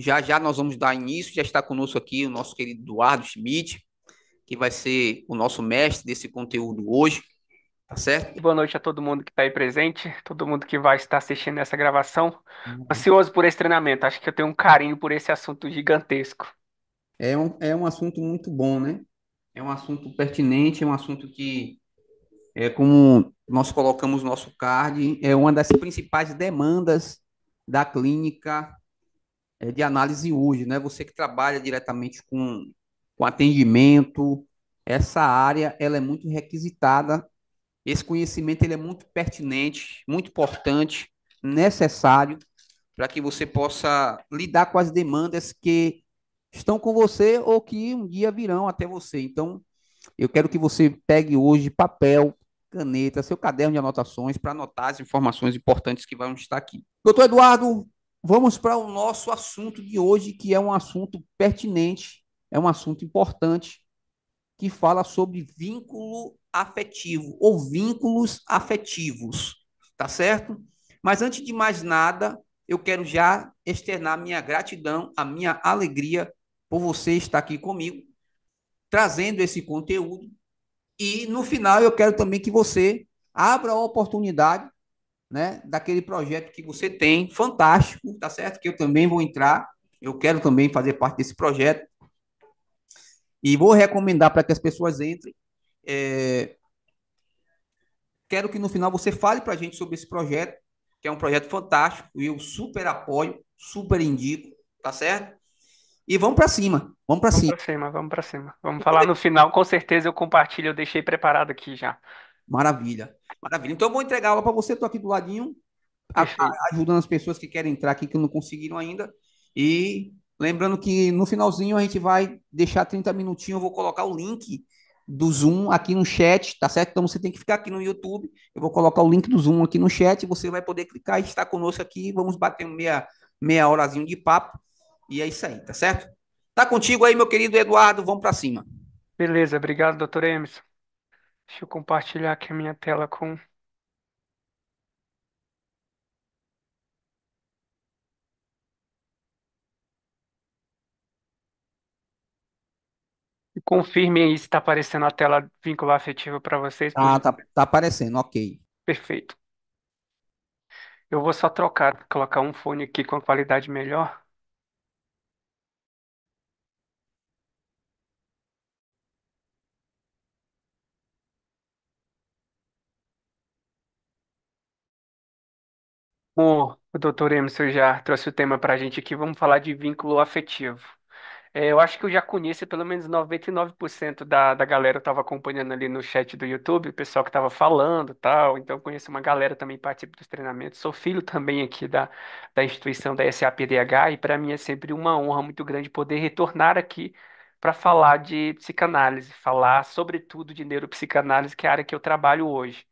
Já já nós vamos dar início, já está conosco aqui o nosso querido Eduardo Schmidt, que vai ser o nosso mestre desse conteúdo hoje, tá certo? Boa noite a todo mundo que está aí presente, todo mundo que vai estar assistindo essa gravação. Ansioso por esse treinamento, acho que eu tenho um carinho por esse assunto gigantesco. É um assunto muito bom, né? É um assunto pertinente, é um assunto que, como nós colocamos no nosso card, é uma das principais demandas da clínica de análise hoje, né? Você que trabalha diretamente com atendimento, essa área ela é muito requisitada. Esse conhecimento ele é muito pertinente, muito importante, necessário para que você possa lidar com as demandas que estão com você ou que um dia virão até você. Então, eu quero que você pegue hoje papel, caneta, seu caderno de anotações para anotar as informações importantes que vão estar aqui. Doutor Eduardo, vamos para o nosso assunto de hoje, que é um assunto pertinente, é um assunto importante, que fala sobre vínculo afetivo ou vínculos afetivos, tá certo? Mas antes de mais nada, eu quero já externar minha gratidão, a minha alegria por você estar aqui comigo, trazendo esse conteúdo. E no final eu quero também que você abra a oportunidade, né, daquele projeto que você tem, fantástico, tá certo? Que eu também vou entrar, eu quero também fazer parte desse projeto e vou recomendar para que as pessoas entrem. É, Quero que no final você fale para a gente sobre esse projeto, que é um projeto fantástico, e eu super apoio, super indico, tá certo? E vamos para cima, vamos para Vamos cima. pra cima, vamos pra cima. Vamos falar no final, com certeza eu compartilho, eu deixei preparado aqui já. Maravilha, maravilha. Então eu vou entregar a aula para você, estou aqui do ladinho, Perfeito. ajudando as pessoas que querem entrar aqui, que não conseguiram ainda. E lembrando que no finalzinho a gente vai deixar 30 minutinhos, eu vou colocar o link do Zoom aqui no chat, tá certo? Então você tem que ficar aqui no YouTube. Eu vou colocar o link do Zoom aqui no chat, você vai poder clicar e estar conosco aqui. Vamos bater meia horazinho de papo. E é isso aí, tá certo? Tá contigo aí, meu querido Eduardo, vamos para cima. Beleza, obrigado, doutor Emerson. Deixa eu compartilhar aqui a minha tela com. Confirme aí se está aparecendo a tela vínculo afetivo para vocês, por Tá gentileza. aparecendo, ok. Perfeito. Eu vou só trocar, colocar um fone aqui com a qualidade melhor. Bom, o doutor Emerson já trouxe o tema para a gente aqui. Vamos falar de vínculo afetivo. Eu acho que eu já conheço pelo menos 99% da galera que estava acompanhando ali no chat do YouTube, o pessoal que estava falando e tal. Então, eu conheço uma galera também que participa dos treinamentos. Sou filho também aqui da instituição da SAPDH e para mim é sempre uma honra muito grande poder retornar aqui para falar de psicanálise, falar sobretudo de neuropsicanálise, que é a área que eu trabalho hoje.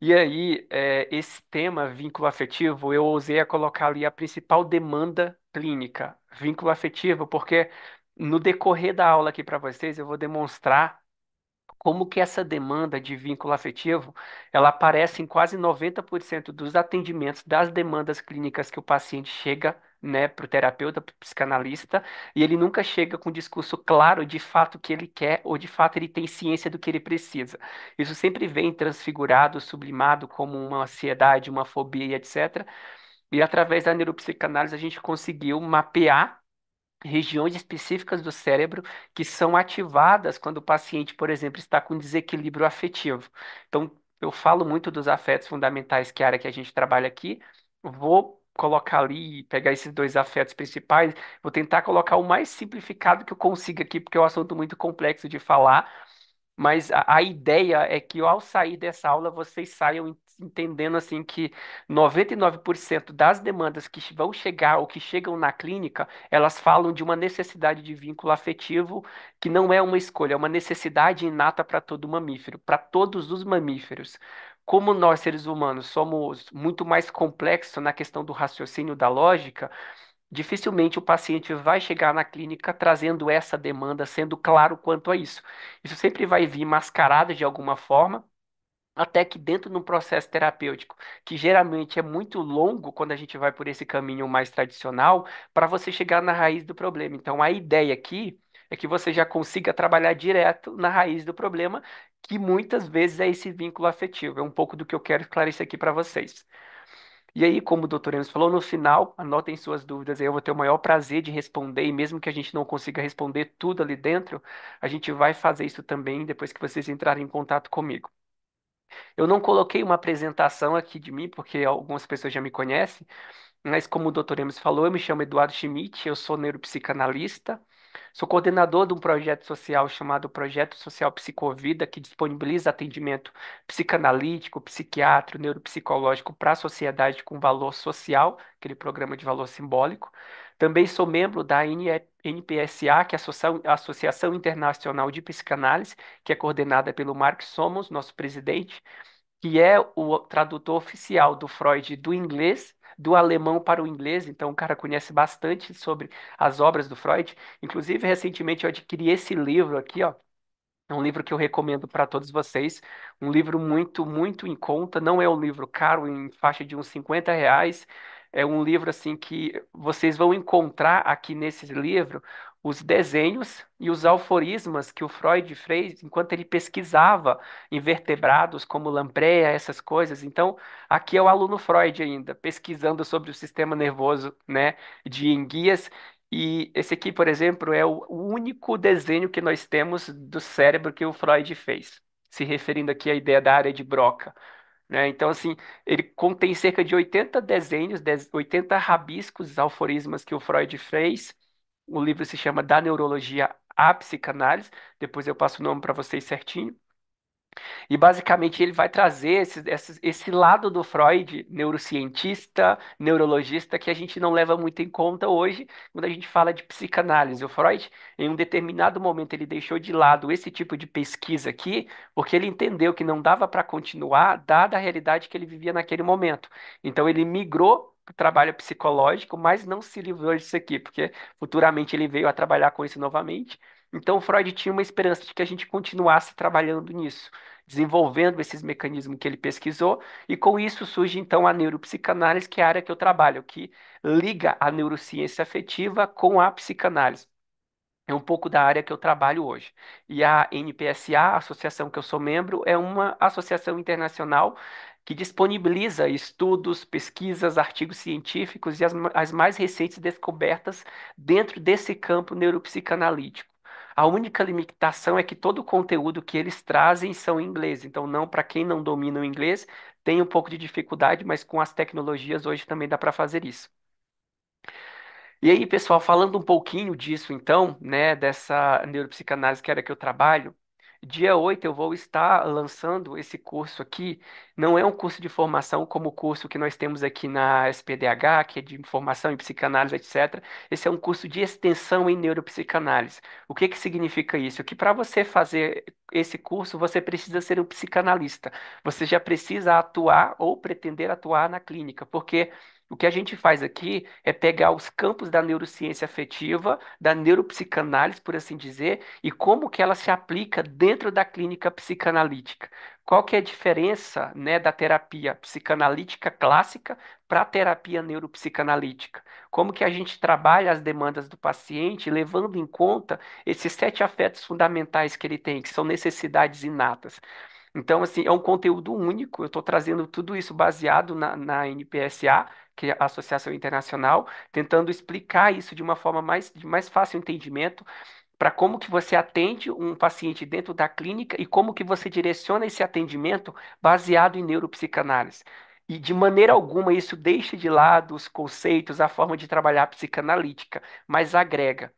E aí, esse tema, vínculo afetivo, eu ousei a colocar ali a principal demanda clínica, vínculo afetivo, porque no decorrer da aula aqui para vocês, eu vou demonstrar como que essa demanda de vínculo afetivo, ela aparece em quase 90% dos atendimentos das demandas clínicas que o paciente chega, né, para o terapeuta, para o psicanalista, e ele nunca chega com um discurso claro de fato que ele quer ou de fato ele tem ciência do que ele precisa. Isso sempre vem transfigurado, sublimado como uma ansiedade, uma fobia, e etc. E através da neuropsicanálise a gente conseguiu mapear regiões específicas do cérebro que são ativadas quando o paciente, por exemplo, está com desequilíbrio afetivo. Então, eu falo muito dos afetos fundamentais, que é a área que a gente trabalha aqui. Vou colocar ali, pegar esses dois afetos principais, vou tentar colocar o mais simplificado que eu consiga aqui, porque é um assunto muito complexo de falar. Mas a ideia é que ao sair dessa aula vocês saiam entendendo assim que 99% das demandas que vão chegar ou que chegam na clínica, elas falam de uma necessidade de vínculo afetivo que não é uma escolha, é uma necessidade inata para todo mamífero, para todos os mamíferos. Como nós, seres humanos, somos muito mais complexos na questão do raciocínio da lógica, dificilmente o paciente vai chegar na clínica trazendo essa demanda, sendo claro quanto a isso. Isso sempre vai vir mascarado de alguma forma, até que dentro de um processo terapêutico, que geralmente é muito longo quando a gente vai por esse caminho mais tradicional, para você chegar na raiz do problema. Então, a ideia aqui é que você já consiga trabalhar direto na raiz do problema, que muitas vezes é esse vínculo afetivo. É um pouco do que eu quero esclarecer aqui para vocês. E aí, como o doutor Enes falou, no final, anotem suas dúvidas, aí eu vou ter o maior prazer de responder, e mesmo que a gente não consiga responder tudo ali dentro, a gente vai fazer isso também depois que vocês entrarem em contato comigo. Eu não coloquei uma apresentação aqui de mim, porque algumas pessoas já me conhecem, mas como o Dr. Emes falou, eu me chamo Eduardo Schmidt, eu sou neuropsicanalista, sou coordenador de um projeto social chamado Projeto Social Psicovida, que disponibiliza atendimento psicanalítico, psiquiátrico, neuropsicológico para a sociedade com valor social, aquele programa de valor simbólico. Também sou membro da NPSA, que é a Associação Internacional de Psicanálise, que é coordenada pelo Mark Somos, nosso presidente, que é o tradutor oficial do Freud do inglês, do alemão para o inglês, então o cara conhece bastante sobre as obras do Freud. Inclusive, recentemente eu adquiri esse livro aqui, ó. É um livro que eu recomendo para todos vocês. Um livro muito, muito em conta. Não é um livro caro, em faixa de uns R$ 50. É um livro assim que vocês vão encontrar aqui nesse livro os desenhos e os aforismas que o Freud fez enquanto ele pesquisava invertebrados como lampreia, essas coisas. Então, aqui é o aluno Freud ainda, pesquisando sobre o sistema nervoso, né, de enguias. E esse aqui, por exemplo, é o único desenho que nós temos do cérebro que o Freud fez, se referindo aqui à ideia da área de Broca, né? Então, assim, ele contém cerca de 80 desenhos, 80 rabiscos, aforismas que o Freud fez. O livro se chama Da Neurologia à Psicanálise. Depois eu passo o nome para vocês certinho. E basicamente ele vai trazer esse lado do Freud, neurocientista, neurologista, que a gente não leva muito em conta hoje quando a gente fala de psicanálise. O Freud, em um determinado momento, ele deixou de lado esse tipo de pesquisa aqui, porque ele entendeu que não dava para continuar, dada a realidade que ele vivia naquele momento. Então ele migrou para o trabalho psicológico, mas não se livrou disso aqui, porque futuramente ele veio a trabalhar com isso novamente. Então, Freud tinha uma esperança de que a gente continuasse trabalhando nisso, desenvolvendo esses mecanismos que ele pesquisou, e com isso surge então a neuropsicanálise, que é a área que eu trabalho, que liga a neurociência afetiva com a psicanálise. É um pouco da área que eu trabalho hoje. E a NPSA, a associação que eu sou membro, é uma associação internacional que disponibiliza estudos, pesquisas, artigos científicos e as mais recentes descobertas dentro desse campo neuropsicanalítico. A única limitação é que todo o conteúdo que eles trazem são em inglês. Então, não, para quem não domina o inglês, tem um pouco de dificuldade, mas com as tecnologias hoje também dá para fazer isso. E aí, pessoal, falando um pouquinho disso, então, né, dessa neuropsicanálise que era que eu trabalho, dia 8 eu vou estar lançando esse curso aqui. Não é um curso de formação como o curso que nós temos aqui na SPDH, que é de formação em psicanálise, etc. Esse é um curso de extensão em neuropsicanálise. O que que significa isso? Que para você fazer esse curso, você precisa ser um psicanalista. Você já precisa atuar ou pretender atuar na clínica, porque o que a gente faz aqui é pegar os campos da neurociência afetiva, da neuropsicanálise, por assim dizer, e como que ela se aplica dentro da clínica psicanalítica. Qual que é a diferença, né, da terapia psicanalítica clássica para a terapia neuropsicanalítica? Como que a gente trabalha as demandas do paciente, levando em conta esses 7 afetos fundamentais que ele tem, que são necessidades inatas. Então, assim, é um conteúdo único. Eu estou trazendo tudo isso baseado na NPSA, que é a Associação Internacional, tentando explicar isso de uma forma de mais fácil entendimento para como que você atende um paciente dentro da clínica e como que você direciona esse atendimento baseado em neuropsicanálise. E de maneira alguma isso deixa de lado os conceitos, a forma de trabalhar psicanalítica, mas agrega.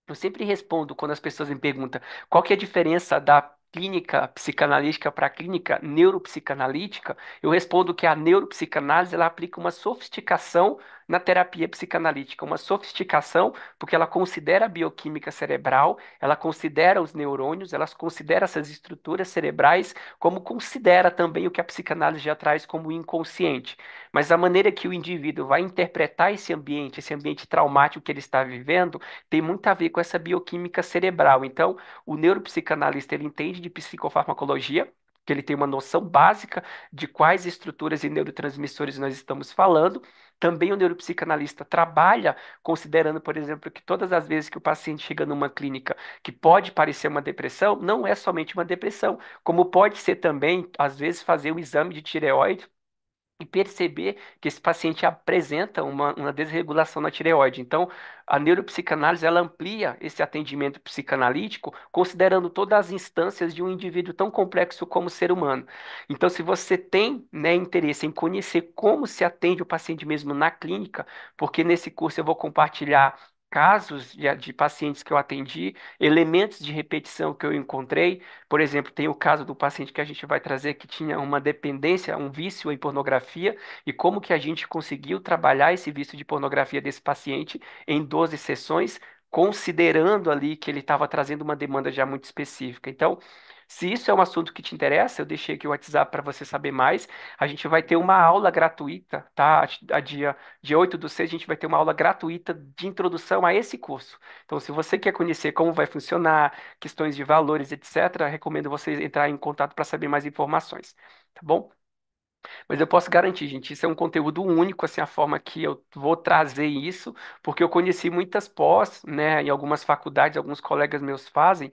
Eu sempre respondo quando as pessoas me perguntam qual que é a diferença da clínica psicanalítica para a clínica neuropsicanalítica. Eu respondo que a neuropsicanálise ela aplica uma sofisticação na terapia psicanalítica, uma sofisticação porque ela considera a bioquímica cerebral, ela considera os neurônios, ela considera essas estruturas cerebrais, como considera também o que a psicanálise já traz como inconsciente. Mas a maneira que o indivíduo vai interpretar esse ambiente traumático que ele está vivendo, tem muito a ver com essa bioquímica cerebral. Então, o neuropsicanalista ele entende de psicofarmacologia, que ele tenha uma noção básica de quais estruturas e neurotransmissores nós estamos falando. Também o neuropsicanalista trabalha considerando, por exemplo, que todas as vezes que o paciente chega numa clínica que pode parecer uma depressão, não é somente uma depressão, como pode ser também, às vezes, fazer um exame de tireoide e perceber que esse paciente apresenta uma desregulação na tireoide. Então, a neuropsicanálise ela amplia esse atendimento psicanalítico, considerando todas as instâncias de um indivíduo tão complexo como o ser humano. Então, se você tem, né, interesse em conhecer como se atende o paciente mesmo na clínica, porque nesse curso eu vou compartilhar casos de pacientes que eu atendi, elementos de repetição que eu encontrei. Por exemplo, tem o caso do paciente que a gente vai trazer que tinha uma dependência, um vício em pornografia, e como que a gente conseguiu trabalhar esse vício de pornografia desse paciente em 12 sessões, considerando ali que ele estava trazendo uma demanda já muito específica. Então, se isso é um assunto que te interessa, eu deixei aqui o WhatsApp para você saber mais. A gente vai ter uma aula gratuita, tá? Dia 8 do 6, a gente vai ter uma aula gratuita de introdução a esse curso. Então, se você quer conhecer como vai funcionar, questões de valores, etc., recomendo você entrar em contato para saber mais informações, tá bom? Mas eu posso garantir, gente, isso é um conteúdo único, assim, a forma que eu vou trazer isso, porque eu conheci muitas pós, né, em algumas faculdades, alguns colegas meus fazem,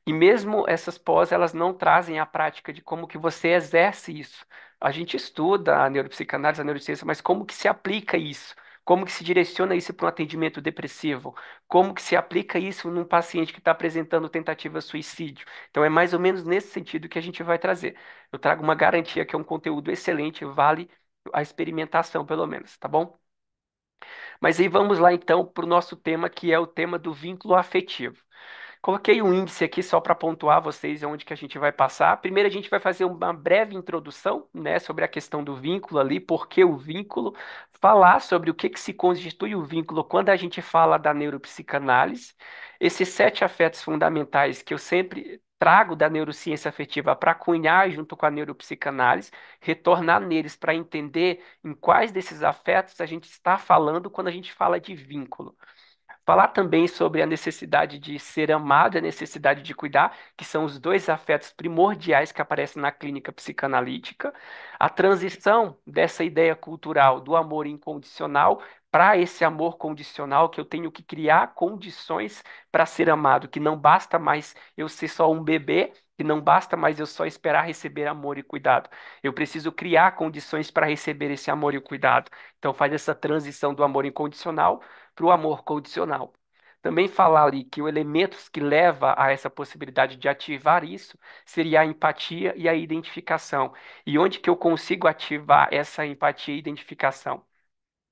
e mesmo essas pós, elas não trazem a prática de como que você exerce isso. A gente estuda a neuropsicanálise, a neurociência, mas como que se aplica isso? Como que se direciona isso para um atendimento depressivo? Como que se aplica isso num paciente que está apresentando tentativa de suicídio? Então é mais ou menos nesse sentido que a gente vai trazer. Eu trago uma garantia que é um conteúdo excelente, vale a experimentação, pelo menos, tá bom? Mas aí vamos lá então para o nosso tema, que é o tema do vínculo afetivo. Coloquei um índice aqui só para pontuar vocês onde que a gente vai passar. Primeiro a gente vai fazer uma breve introdução, né, sobre a questão do vínculo ali, por que o vínculo, falar sobre o que que se constitui o vínculo quando a gente fala da neuropsicanálise, esses 7 afetos fundamentais que eu sempre trago da neurociência afetiva para cunhar junto com a neuropsicanálise, retornar neles para entender em quais desses afetos a gente está falando quando a gente fala de vínculo. Falar também sobre a necessidade de ser amado e a necessidade de cuidar, que são os dois afetos primordiais que aparecem na clínica psicanalítica. A transição dessa ideia cultural do amor incondicional para esse amor condicional, que eu tenho que criar condições para ser amado, que não basta mais eu ser só um bebê, que não basta mais eu só esperar receber amor e cuidado. Eu preciso criar condições para receber esse amor e o cuidado. Então faz essa transição do amor incondicional para o amor condicional. Também falar ali que o elemento que leva a essa possibilidade de ativar isso seria a empatia e a identificação. E onde que eu consigo ativar essa empatia e identificação?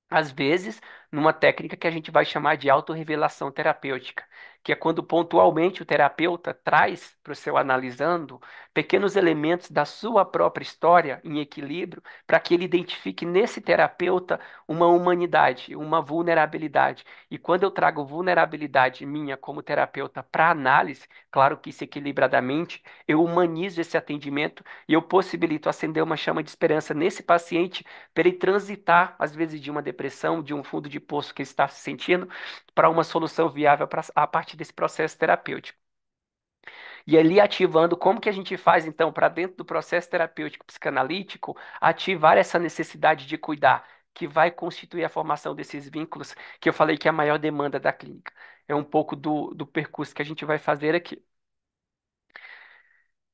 Às vezes, numa técnica que a gente vai chamar de autorrevelação terapêutica, que é quando pontualmente o terapeuta traz para o seu analisando pequenos elementos da sua própria história em equilíbrio, para que ele identifique nesse terapeuta uma humanidade, uma vulnerabilidade. E quando eu trago vulnerabilidade minha como terapeuta para análise, claro que isso equilibradamente, eu humanizo esse atendimento e eu possibilito acender uma chama de esperança nesse paciente para ele transitar, às vezes, de uma depressão, de um fundo de poço que ele está se sentindo, para uma solução viável a partir desse processo terapêutico. E ali ativando, como que a gente faz, então, para dentro do processo terapêutico psicanalítico, ativar essa necessidade de cuidar, que vai constituir a formação desses vínculos, que eu falei que é a maior demanda da clínica. É um pouco do percurso que a gente vai fazer aqui.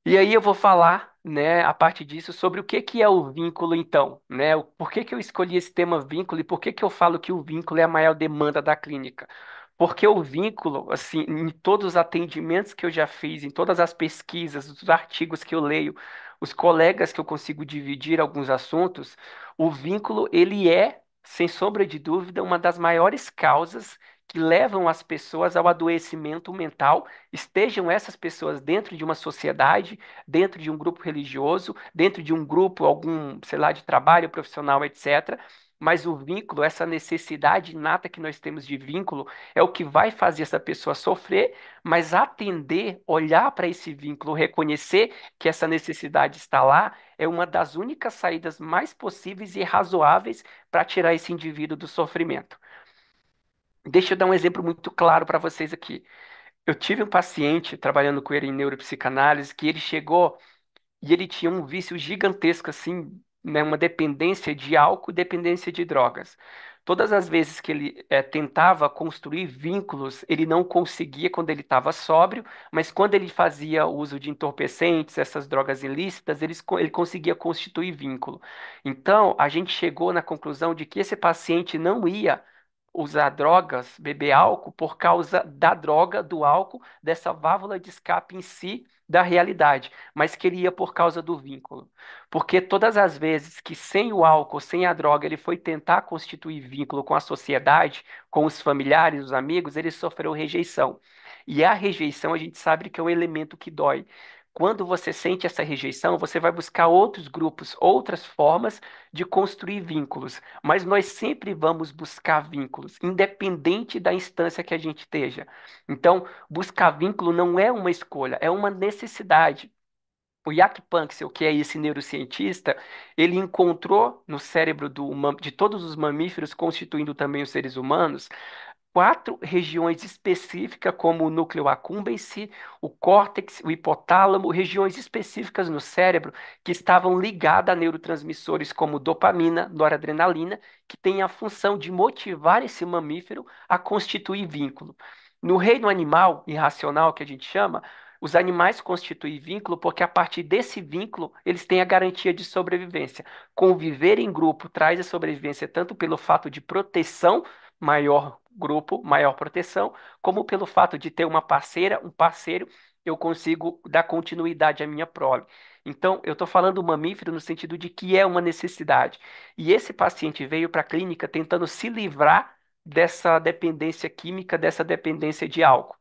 E aí eu vou falar, né, a partir disso, sobre o que que é o vínculo, então, né? Por que que eu escolhi esse tema vínculo e por que que eu falo que o vínculo é a maior demanda da clínica? Porque o vínculo, assim, em todos os atendimentos que eu já fiz, em todas as pesquisas, os artigos que eu leio, os colegas que eu consigo dividir alguns assuntos, o vínculo, ele é, sem sombra de dúvida, uma das maiores causas que levam as pessoas ao adoecimento mental, estejam essas pessoas dentro de uma sociedade, dentro de um grupo religioso, dentro de um grupo, algum, sei lá, de trabalho profissional, etc. Mas o vínculo, essa necessidade inata que nós temos de vínculo, é o que vai fazer essa pessoa sofrer, mas atender, olhar para esse vínculo, reconhecer que essa necessidade está lá, é uma das únicas saídas mais possíveis e razoáveis para tirar esse indivíduo do sofrimento. Deixa eu dar um exemplo muito claro para vocês aqui. Eu tive um paciente trabalhando com ele em neuropsicanálise que ele chegou e ele tinha um vício gigantesco, assim, né, uma dependência de álcool, dependência de drogas. Todas as vezes que ele tentava construir vínculos, ele não conseguia quando ele estava sóbrio, mas quando ele fazia uso de entorpecentes, essas drogas ilícitas, ele conseguia constituir vínculo. Então, a gente chegou na conclusão de que esse paciente não ia usar drogas, beber álcool, por causa da droga, do álcool, dessa válvula de escape em si da realidade, mas queria por causa do vínculo. Porque todas as vezes que sem o álcool, sem a droga, ele foi tentar constituir vínculo com a sociedade, com os familiares, os amigos, ele sofreu rejeição. E a rejeição, a gente sabe que é um elemento que dói. Quando você sente essa rejeição, você vai buscar outros grupos, outras formas de construir vínculos. Mas nós sempre vamos buscar vínculos, independente da instância que a gente esteja. Então, buscar vínculo não é uma escolha, é uma necessidade. O Jack Panksepp, que é esse neurocientista, ele encontrou no cérebro de todos os mamíferos, constituindo também os seres humanos, quatro regiões específicas, como o núcleo accumbens, o córtex, o hipotálamo, regiões específicas no cérebro que estavam ligadas a neurotransmissores como dopamina, noradrenalina, que têm a função de motivar esse mamífero a constituir vínculo. No reino animal irracional, que a gente chama, os animais constituem vínculo porque a partir desse vínculo eles têm a garantia de sobrevivência. Conviver em grupo traz a sobrevivência tanto pelo fato de proteção, maior grupo, maior proteção, como pelo fato de ter uma parceira, um parceiro, eu consigo dar continuidade à minha prole. Então, eu estou falando mamífero no sentido de que é uma necessidade. E esse paciente veio para a clínica tentando se livrar dessa dependência química, dessa dependência de álcool.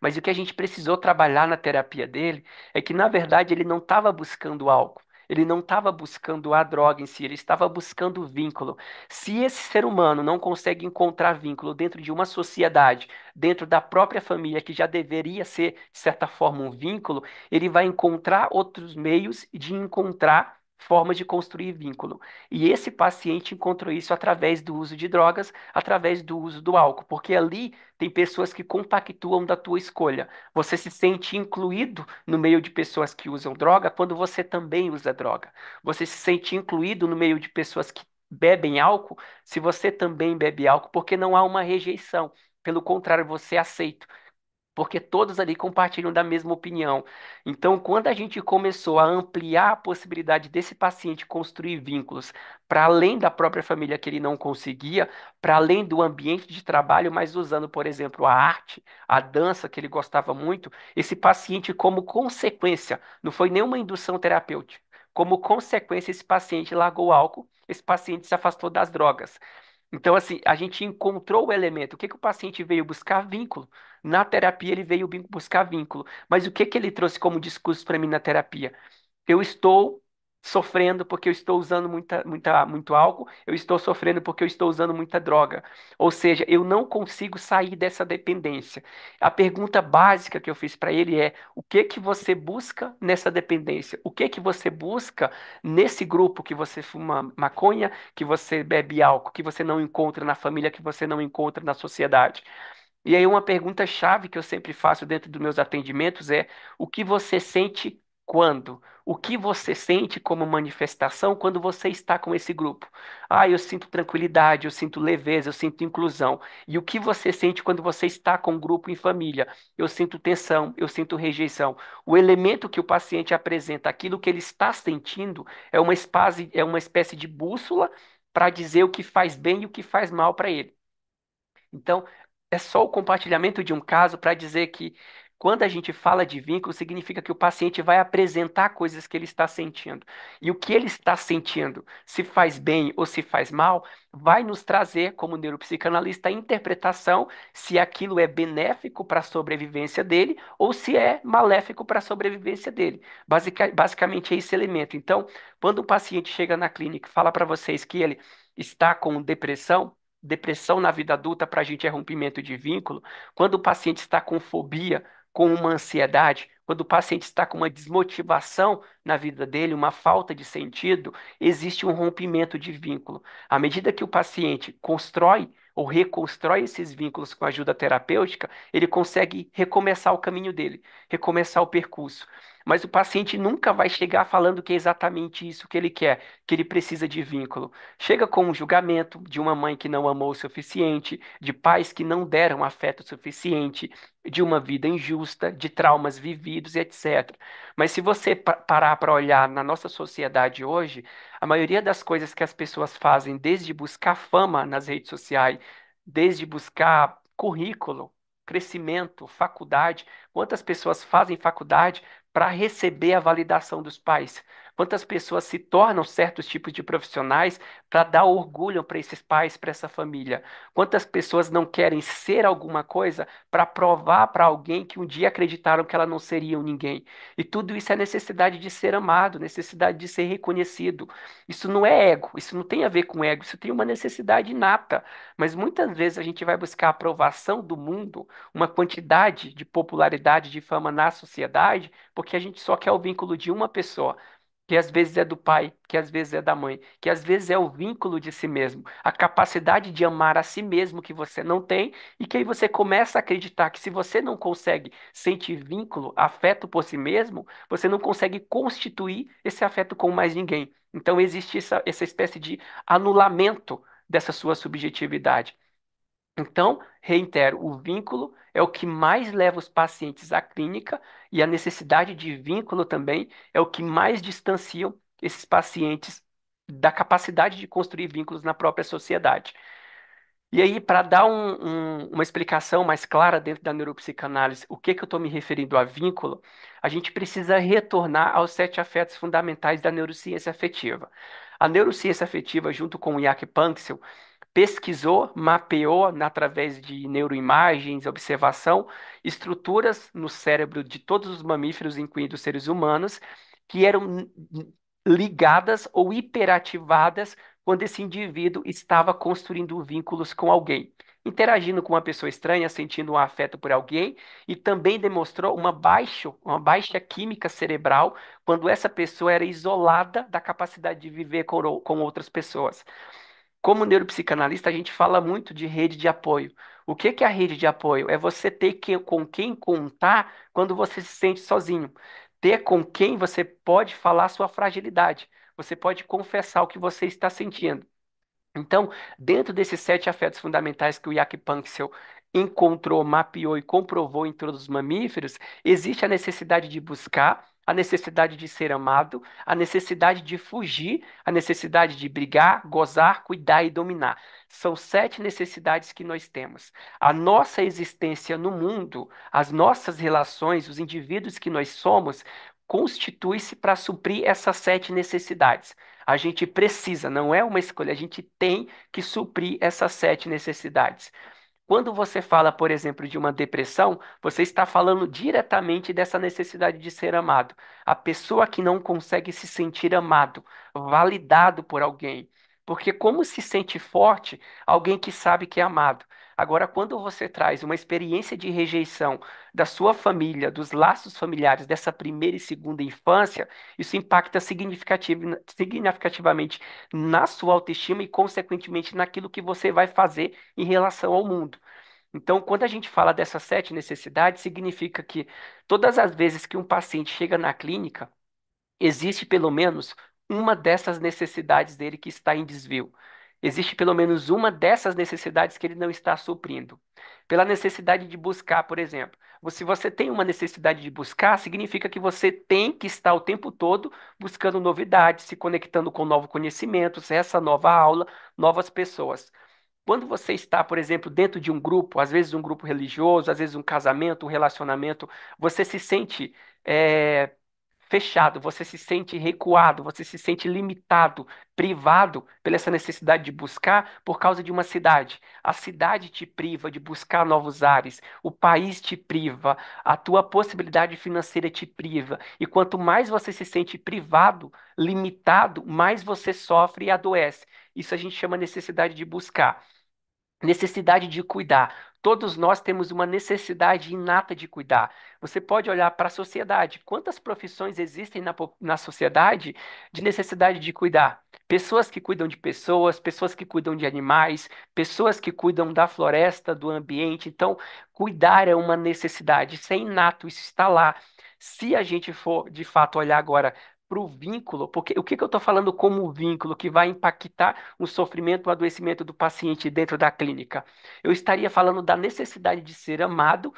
Mas o que a gente precisou trabalhar na terapia dele é que, na verdade, ele não estava buscando álcool. Ele não estava buscando a droga em si, ele estava buscando o vínculo. Se esse ser humano não consegue encontrar vínculo dentro de uma sociedade, dentro da própria família, que já deveria ser, de certa forma, um vínculo, ele vai encontrar outros meios de encontrar formas de construir vínculo. E esse paciente encontrou isso através do uso de drogas, através do uso do álcool, porque ali tem pessoas que compactuam da tua escolha. Você se sente incluído no meio de pessoas que usam droga quando você também usa droga. Você se sente incluído no meio de pessoas que bebem álcool se você também bebe álcool, porque não há uma rejeição. Pelo contrário, você é aceito porque todos ali compartilham da mesma opinião. Então, quando a gente começou a ampliar a possibilidade desse paciente construir vínculos para além da própria família que ele não conseguia, para além do ambiente de trabalho, mas usando, por exemplo, a arte, a dança que ele gostava muito, esse paciente, como consequência, não foi nenhuma indução terapêutica. Como consequência, esse paciente largou o álcool, esse paciente se afastou das drogas. Então, assim, a gente encontrou o elemento. O que que o paciente veio buscar? Vínculo. Na terapia, ele veio buscar vínculo. Mas o que que ele trouxe como discurso para mim na terapia? Eu estou sofrendo porque eu estou usando muito álcool, eu estou sofrendo porque eu estou usando muita droga. Ou seja, eu não consigo sair dessa dependência. A pergunta básica que eu fiz para ele é: o que que você busca nessa dependência? O que que você busca nesse grupo que você fuma maconha, que você bebe álcool, que você não encontra na família, que você não encontra na sociedade? E aí, uma pergunta chave que eu sempre faço dentro dos meus atendimentos é: o que você sente quando? O que você sente como manifestação quando você está com esse grupo? Ah, eu sinto tranquilidade, eu sinto leveza, eu sinto inclusão. E o que você sente quando você está com um grupo em família? Eu sinto tensão, eu sinto rejeição. O elemento que o paciente apresenta, aquilo que ele está sentindo, é uma espécie de bússola para dizer o que faz bem e o que faz mal para ele. Então, é só o compartilhamento de um caso para dizer que quando a gente fala de vínculo, significa que o paciente vai apresentar coisas que ele está sentindo. E o que ele está sentindo, se faz bem ou se faz mal, vai nos trazer, como neuropsicanalista, a interpretação se aquilo é benéfico para a sobrevivência dele ou se é maléfico para a sobrevivência dele. Basicamente é esse elemento. Então, quando um paciente chega na clínica e fala para vocês que ele está com depressão, depressão na vida adulta para a gente é rompimento de vínculo. Quando o paciente está com fobia, com uma ansiedade, quando o paciente está com uma desmotivação na vida dele, uma falta de sentido, existe um rompimento de vínculo. À medida que o paciente constrói ou reconstrói esses vínculos com ajuda terapêutica, ele consegue recomeçar o caminho dele, recomeçar o percurso. mas o paciente nunca vai chegar falando que é exatamente isso que ele quer, que ele precisa de vínculo. Chega com um julgamento de uma mãe que não amou o suficiente, de pais que não deram afeto suficiente, de uma vida injusta, de traumas vividos e etc. Mas se você parar para olhar na nossa sociedade hoje, a maioria das coisas que as pessoas fazem, desde buscar fama nas redes sociais, desde buscar currículo, crescimento, faculdade, quantas pessoas fazem faculdade para receber a validação dos pais? Quantas pessoas se tornam certos tipos de profissionais para dar orgulho para esses pais, para essa família? Quantas pessoas não querem ser alguma coisa para provar para alguém que um dia acreditaram que ela não seria um ninguém? E tudo isso é necessidade de ser amado, necessidade de ser reconhecido. Isso não é ego, isso não tem a ver com ego, isso tem uma necessidade inata. Mas muitas vezes a gente vai buscar a aprovação do mundo, uma quantidade de popularidade, de fama na sociedade, porque a gente só quer o vínculo de uma pessoa, que às vezes é do pai, que às vezes é da mãe, que às vezes é o vínculo de si mesmo, a capacidade de amar a si mesmo que você não tem, e que aí você começa a acreditar que se você não consegue sentir vínculo, afeto por si mesmo, você não consegue constituir esse afeto com mais ninguém. Então existe essa espécie de anulamento dessa sua subjetividade. Então, reitero, o vínculo é o que mais leva os pacientes à clínica e a necessidade de vínculo também é o que mais distanciam esses pacientes da capacidade de construir vínculos na própria sociedade. E aí, para dar uma explicação mais clara dentro da neuropsicanálise, o que que eu estou me referindo a vínculo, a gente precisa retornar aos sete afetos fundamentais da neurociência afetiva. A neurociência afetiva, junto com o Jaak Panksepp, pesquisou, mapeou através de neuroimagens, observação, estruturas no cérebro de todos os mamíferos, incluindo os seres humanos, que eram ligadas ou hiperativadas quando esse indivíduo estava construindo vínculos com alguém. Interagindo com uma pessoa estranha, sentindo um afeto por alguém, e também demonstrou uma baixa química cerebral quando essa pessoa era isolada da capacidade de viver com outras pessoas. Como neuropsicanalista, a gente fala muito de rede de apoio. O que que é a rede de apoio? É você ter com quem contar quando você se sente sozinho. Ter com quem você pode falar sua fragilidade. Você pode confessar o que você está sentindo. Então, dentro desses sete afetos fundamentais que o Jack Panksepp encontrou, mapeou e comprovou em todos os mamíferos, existe a necessidade de buscar, a necessidade de ser amado, a necessidade de fugir, a necessidade de brigar, gozar, cuidar e dominar. São sete necessidades que nós temos. A nossa existência no mundo, as nossas relações, os indivíduos que nós somos, constitui-se para suprir essas sete necessidades. A gente precisa, não é uma escolha, a gente tem que suprir essas sete necessidades. Quando você fala, por exemplo, de uma depressão, você está falando diretamente dessa necessidade de ser amado. A pessoa que não consegue se sentir amado, validado por alguém. Porque como se sente forte alguém que sabe que é amado? Agora, quando você traz uma experiência de rejeição da sua família, dos laços familiares dessa primeira e segunda infância, isso impacta significativamente na sua autoestima e, consequentemente, naquilo que você vai fazer em relação ao mundo. Então, quando a gente fala dessas sete necessidades, significa que todas as vezes que um paciente chega na clínica, existe pelo menos uma dessas necessidades dele que está em desvio. Existe pelo menos uma dessas necessidades que ele não está suprindo. Pela necessidade de buscar, por exemplo. Se você tem uma necessidade de buscar, significa que você tem que estar o tempo todo buscando novidades, se conectando com novos conhecimentos, essa nova aula, novas pessoas. Quando você está, por exemplo, dentro de um grupo, às vezes um grupo religioso, às vezes um casamento, um relacionamento, você se sente fechado, você se sente recuado, você se sente limitado, privado pela essa necessidade de buscar por causa de uma cidade. A cidade te priva de buscar novos ares, o país te priva, a tua possibilidade financeira te priva. E quanto mais você se sente privado, limitado, mais você sofre e adoece. Isso a gente chama necessidade de buscar. Necessidade de cuidar. Todos nós temos uma necessidade inata de cuidar. Você pode olhar para a sociedade. Quantas profissões existem na sociedade de necessidade de cuidar? Pessoas que cuidam de pessoas, pessoas que cuidam de animais, pessoas que cuidam da floresta, do ambiente. Então, cuidar é uma necessidade. Isso é inato, isso está lá. Se a gente for, de fato, olhar agora para o vínculo, porque o que que eu estou falando como vínculo que vai impactar o sofrimento, o adoecimento do paciente dentro da clínica? Eu estaria falando da necessidade de ser amado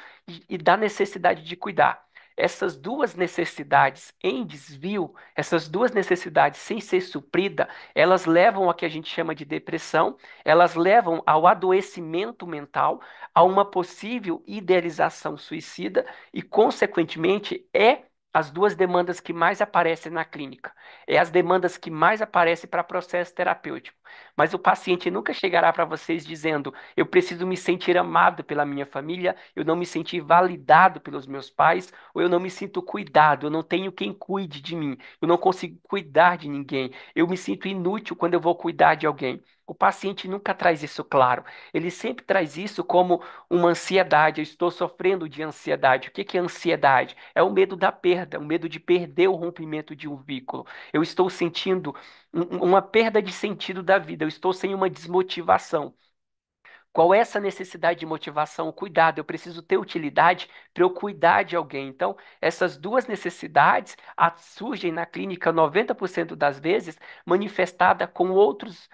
e da necessidade de cuidar. Essas duas necessidades em desvio, essas duas necessidades sem ser suprida, elas levam ao que a gente chama de depressão, elas levam ao adoecimento mental, a uma possível idealização suicida e, consequentemente, as duas demandas que mais aparecem na clínica. É as demandas que mais aparecem para processo terapêutico. Mas o paciente nunca chegará para vocês dizendo: eu preciso me sentir amado pela minha família, eu não me senti validado pelos meus pais, ou eu não me sinto cuidado, eu não tenho quem cuide de mim, eu não consigo cuidar de ninguém, eu me sinto inútil quando eu vou cuidar de alguém. O paciente nunca traz isso claro. Ele sempre traz isso como uma ansiedade. Eu estou sofrendo de ansiedade. O que que é ansiedade? É o medo da perda, o medo de perder o rompimento de um vínculo. Eu estou sentindo uma perda de sentido da vida. Eu estou sem uma desmotivação. Qual é essa necessidade de motivação? Cuidado, eu preciso ter utilidade para eu cuidar de alguém. Então, essas duas necessidades surgem na clínica 90% das vezes manifestada com outras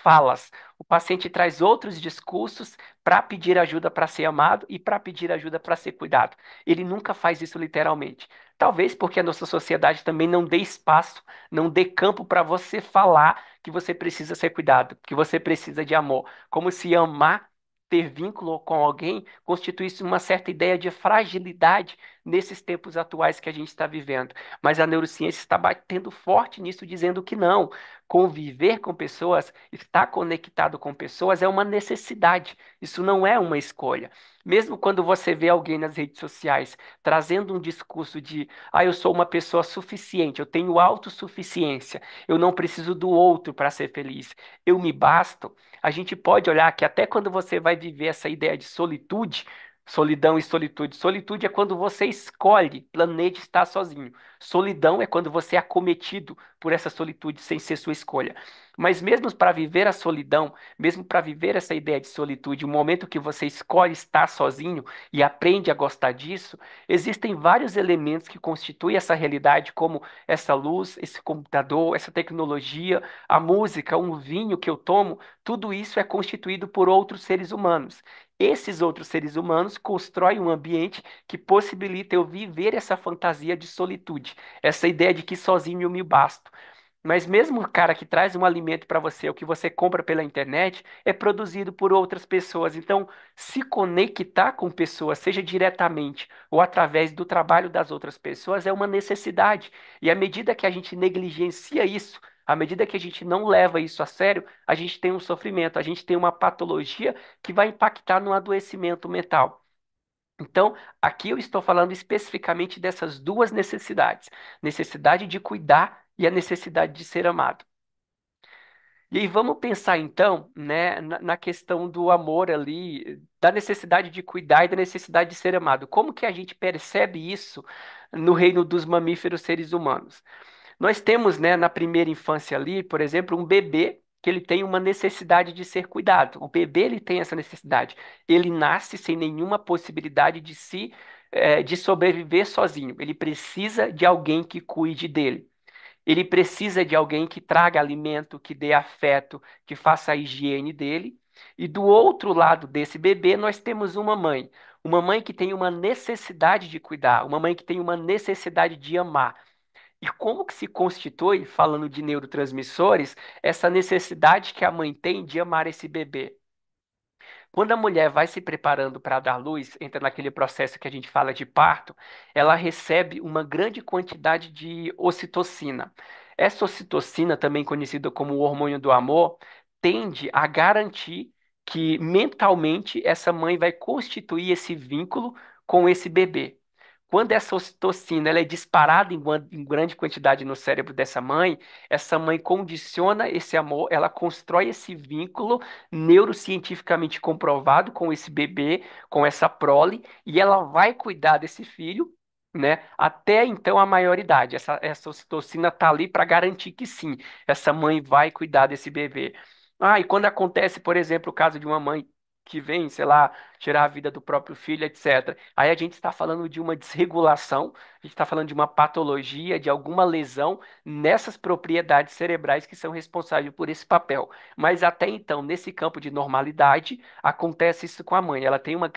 falas. O paciente traz outros discursos para pedir ajuda para ser amado e para pedir ajuda para ser cuidado. Ele nunca faz isso literalmente. Talvez porque a nossa sociedade também não dê espaço, não dê campo para você falar que você precisa ser cuidado, que você precisa de amor. Como se amar, ter vínculo com alguém, constituísse uma certa ideia de fragilidade nesses tempos atuais que a gente está vivendo. Mas a neurociência está batendo forte nisso, dizendo que não. Conviver com pessoas, estar conectado com pessoas é uma necessidade. Isso não é uma escolha. Mesmo quando você vê alguém nas redes sociais trazendo um discurso de, eu sou uma pessoa suficiente, eu tenho autossuficiência, eu não preciso do outro para ser feliz, eu me basto. A gente pode olhar que até quando você vai viver essa ideia de solitude, solidão e solitude. Solitude é quando você escolhe, planeja estar sozinho. Solidão é quando você é acometido por essa solitude sem ser sua escolha. Mas mesmo para viver a solidão, mesmo para viver essa ideia de solitude, o momento que você escolhe estar sozinho e aprende a gostar disso, existem vários elementos que constituem essa realidade, como essa luz, esse computador, essa tecnologia, a música, um vinho que eu tomo, tudo isso é constituído por outros seres humanos. Esses outros seres humanos constroem um ambiente que possibilita eu viver essa fantasia de solitude, essa ideia de que sozinho eu me basto. Mas mesmo o cara que traz um alimento para você, o que você compra pela internet, é produzido por outras pessoas. Então, se conectar com pessoas, seja diretamente ou através do trabalho das outras pessoas, é uma necessidade. E à medida que a gente negligencia isso, à medida que a gente não leva isso a sério, a gente tem um sofrimento, a gente tem uma patologia que vai impactar no adoecimento mental. Então, aqui eu estou falando especificamente dessas duas necessidades: necessidade de cuidar e a necessidade de ser amado. E aí vamos pensar então, né, na questão do amor ali, da necessidade de cuidar e da necessidade de ser amado. Como que a gente percebe isso no reino dos mamíferos seres humanos? Nós temos, né, na primeira infância ali, por exemplo, um bebê que ele tem uma necessidade de ser cuidado. O bebê ele tem essa necessidade. Ele nasce sem nenhuma possibilidade de sobreviver sozinho. Ele precisa de alguém que cuide dele. Ele precisa de alguém que traga alimento, que dê afeto, que faça a higiene dele. E do outro lado desse bebê, nós temos uma mãe que tem uma necessidade de cuidar, uma mãe que tem uma necessidade de amar. E como que se constitui, falando de neurotransmissores, essa necessidade que a mãe tem de amar esse bebê? Quando a mulher vai se preparando para dar luz, entra naquele processo que a gente fala de parto, ela recebe uma grande quantidade de ocitocina. Essa ocitocina, também conhecida como o hormônio do amor, tende a garantir que mentalmente essa mãe vai constituir esse vínculo com esse bebê. Quando essa ocitocina ela é disparada em grande quantidade no cérebro dessa mãe, essa mãe condiciona esse amor, ela constrói esse vínculo neurocientificamente comprovado com esse bebê, com essa prole, e ela vai cuidar desse filho, né, até então a maioridade. Essa ocitocina tá ali para garantir que sim, essa mãe vai cuidar desse bebê. E quando acontece, por exemplo, o caso de uma mãe que vem, sei lá, tirar a vida do próprio filho, etc. Aí a gente está falando de uma desregulação, a gente está falando de uma patologia, de alguma lesão nessas propriedades cerebrais que são responsáveis por esse papel. Mas até então, nesse campo de normalidade, acontece isso com a mãe. Ela tem uma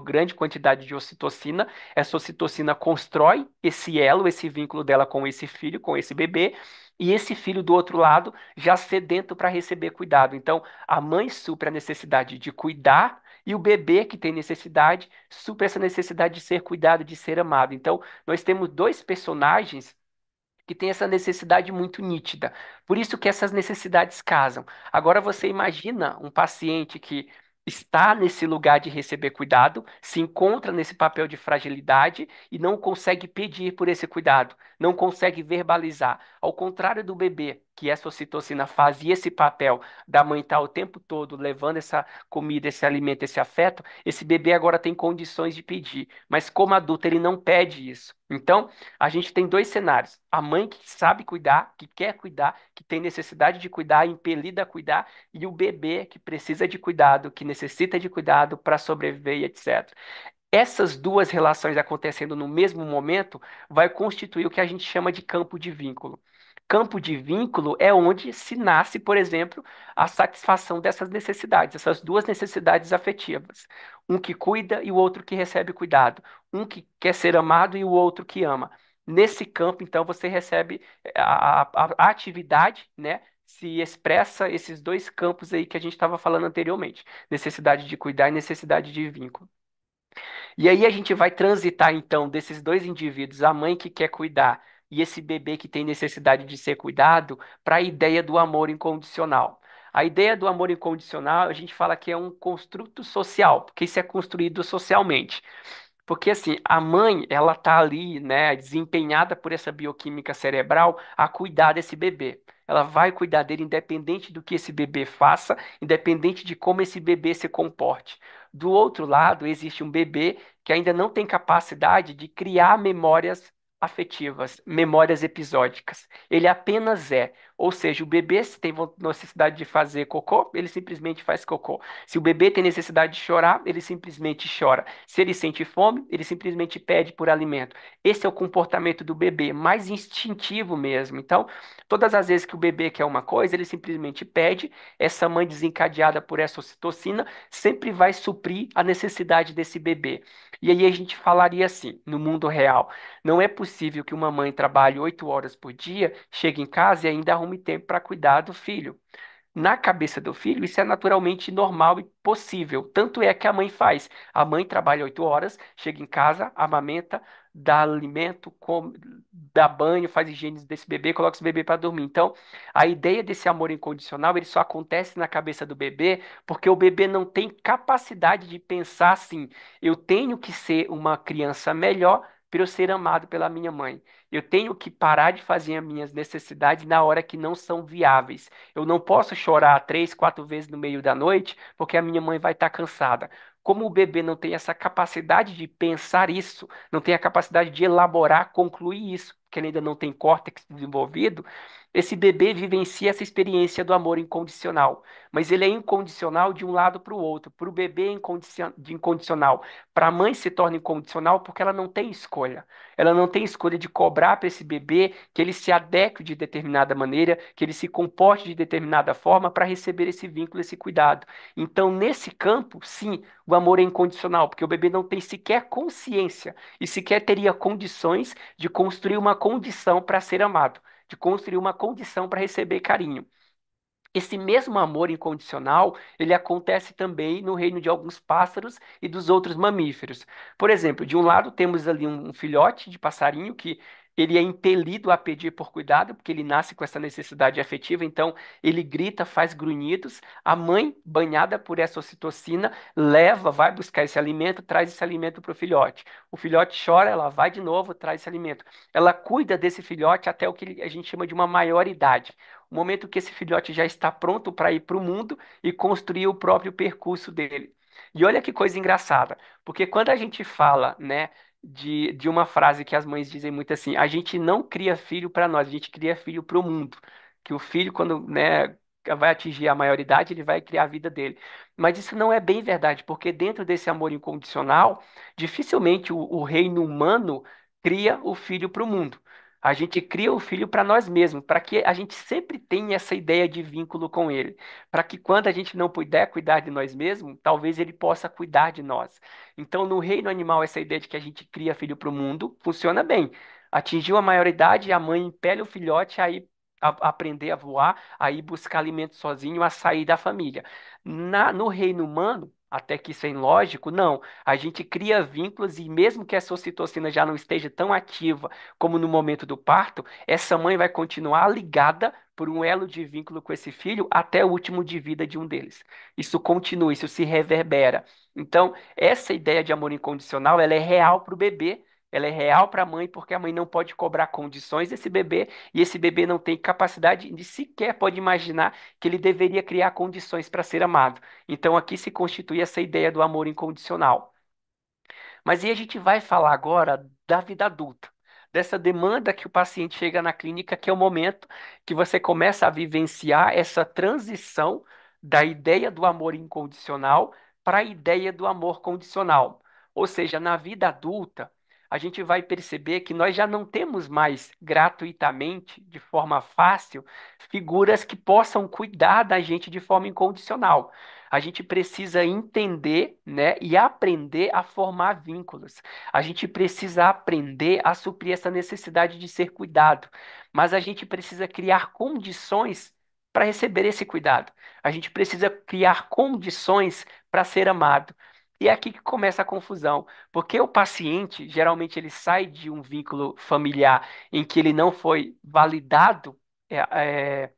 grande quantidade de ocitocina, essa ocitocina constrói esse elo, esse vínculo dela com esse filho, com esse bebê, e esse filho do outro lado já sedento para receber cuidado. Então, a mãe supre a necessidade de cuidar e o bebê que tem necessidade supre essa necessidade de ser cuidado, de ser amado. Então, nós temos dois personagens que têm essa necessidade muito nítida. Por isso que essas necessidades casam. Agora você imagina um paciente que está nesse lugar de receber cuidado, se encontra nesse papel de fragilidade e não consegue pedir por esse cuidado, não consegue verbalizar. Ao contrário do bebê, que essa ocitocina fazia esse papel da mãe estar o tempo todo levando essa comida, esse alimento, esse afeto, esse bebê agora tem condições de pedir, mas como adulto ele não pede isso. Então, a gente tem dois cenários: a mãe que sabe cuidar, que quer cuidar, que tem necessidade de cuidar, impelida a cuidar, e o bebê que precisa de cuidado, que necessita de cuidado para sobreviver e etc. Essas duas relações acontecendo no mesmo momento vai constituir o que a gente chama de campo de vínculo. Campo de vínculo é onde se nasce, por exemplo, a satisfação dessas necessidades, essas duas necessidades afetivas. Um que cuida e o outro que recebe cuidado. Um que quer ser amado e o outro que ama. Nesse campo, então, você recebe a atividade, né? Se expressa esses dois campos aí que a gente estava falando anteriormente: necessidade de cuidar e necessidade de vínculo. E aí a gente vai transitar então desses dois indivíduos, a mãe que quer cuidar e esse bebê que tem necessidade de ser cuidado, para a ideia do amor incondicional. A ideia do amor incondicional, a gente fala que é um construto social, porque isso é construído socialmente. Porque assim, a mãe, ela tá ali, né, desempenhada por essa bioquímica cerebral a cuidar desse bebê. Ela vai cuidar dele independente do que esse bebê faça, independente de como esse bebê se comporte. Do outro lado, existe um bebê que ainda não tem capacidade de criar memórias afetivas, memórias episódicas. Ele apenas é. Ou seja, o bebê, se tem necessidade de fazer cocô, ele simplesmente faz cocô. Se o bebê tem necessidade de chorar, ele simplesmente chora. Se ele sente fome, ele simplesmente pede por alimento. Esse é o comportamento do bebê, mais instintivo mesmo. Então, todas as vezes que o bebê quer uma coisa, ele simplesmente pede. Essa mãe desencadeada por essa ocitocina sempre vai suprir a necessidade desse bebê. E aí a gente falaria assim, no mundo real: não é possível que uma mãe trabalhe 8 horas por dia, chegue em casa e ainda arrume tempo para cuidar do filho. Na cabeça do filho, isso é naturalmente normal e possível. Tanto é que a mãe faz. A mãe trabalha 8 horas, chega em casa, amamenta, dá alimento, come, dá banho, faz higiene desse bebê, coloca esse bebê para dormir. Então, a ideia desse amor incondicional, ele só acontece na cabeça do bebê porque o bebê não tem capacidade de pensar assim: eu tenho que ser uma criança melhor para eu ser amado pela minha mãe. Eu tenho que parar de fazer as minhas necessidades na hora que não são viáveis. Eu não posso chorar 3, 4 vezes no meio da noite porque a minha mãe vai estar cansada. Como o bebê não tem essa capacidade de pensar isso, não tem a capacidade de elaborar, concluir isso, porque ele ainda não tem córtex desenvolvido, esse bebê vivencia essa experiência do amor incondicional. Mas ele é incondicional de um lado para o outro. Para o bebê é incondicional. Para a mãe se torna incondicional porque ela não tem escolha. Ela não tem escolha de cobrar para esse bebê que ele se adeque de determinada maneira, que ele se comporte de determinada forma para receber esse vínculo, esse cuidado. Então, nesse campo, sim, o amor é incondicional, porque o bebê não tem sequer consciência e sequer teria condições de construir uma condição para ser amado, de construir uma condição para receber carinho. Esse mesmo amor incondicional, ele acontece também no reino de alguns pássaros e dos outros mamíferos. Por exemplo, de um lado temos ali um filhote de passarinho que ele é impelido a pedir por cuidado, porque ele nasce com essa necessidade afetiva, então ele grita, faz grunhidos. A mãe, banhada por essa ocitocina, leva, vai buscar esse alimento, traz esse alimento para o filhote. O filhote chora, ela vai de novo, traz esse alimento. Ela cuida desse filhote até o que a gente chama de uma maioridade, o momento que esse filhote já está pronto para ir para o mundo e construir o próprio percurso dele. E olha que coisa engraçada, porque quando a gente fala, né, de uma frase que as mães dizem muito assim: a gente não cria filho para nós, a gente cria filho para o mundo. Que o filho, quando, né, vai atingir a maioridade, ele vai criar a vida dele. Mas isso não é bem verdade, porque dentro desse amor incondicional, dificilmente o reino humano cria o filho para o mundo. A gente cria o filho para nós mesmos, para que a gente sempre tenha essa ideia de vínculo com ele, para que quando a gente não puder cuidar de nós mesmos, talvez ele possa cuidar de nós. Então, no reino animal, essa ideia de que a gente cria filho para o mundo funciona bem. Atingiu a maioridade, a mãe impele o filhote a ir aprender a voar, a ir buscar alimento sozinho, a sair da família. No reino humano, até que isso é ilógico, não. A gente cria vínculos e mesmo que essa ocitocina já não esteja tão ativa como no momento do parto, essa mãe vai continuar ligada por um elo de vínculo com esse filho até o último de vida de um deles. Isso continua, isso se reverbera. Então, essa ideia de amor incondicional, ela é real para o bebê, ela é real para a mãe, porque a mãe não pode cobrar condições desse bebê e esse bebê não tem capacidade de sequer pode imaginar que ele deveria criar condições para ser amado. Então, aqui se constitui essa ideia do amor incondicional. Mas e a gente vai falar agora da vida adulta, dessa demanda que o paciente chega na clínica, que é o momento que você começa a vivenciar essa transição da ideia do amor incondicional para a ideia do amor condicional. Ou seja, na vida adulta, a gente vai perceber que nós já não temos mais gratuitamente, de forma fácil, figuras que possam cuidar da gente de forma incondicional. A gente precisa entender, né, e aprender a formar vínculos. A gente precisa aprender a suprir essa necessidade de ser cuidado. Mas a gente precisa criar condições para receber esse cuidado. A gente precisa criar condições para ser amado. E é aqui que começa a confusão, porque o paciente, geralmente, ele sai de um vínculo familiar em que ele não foi validado, é, é,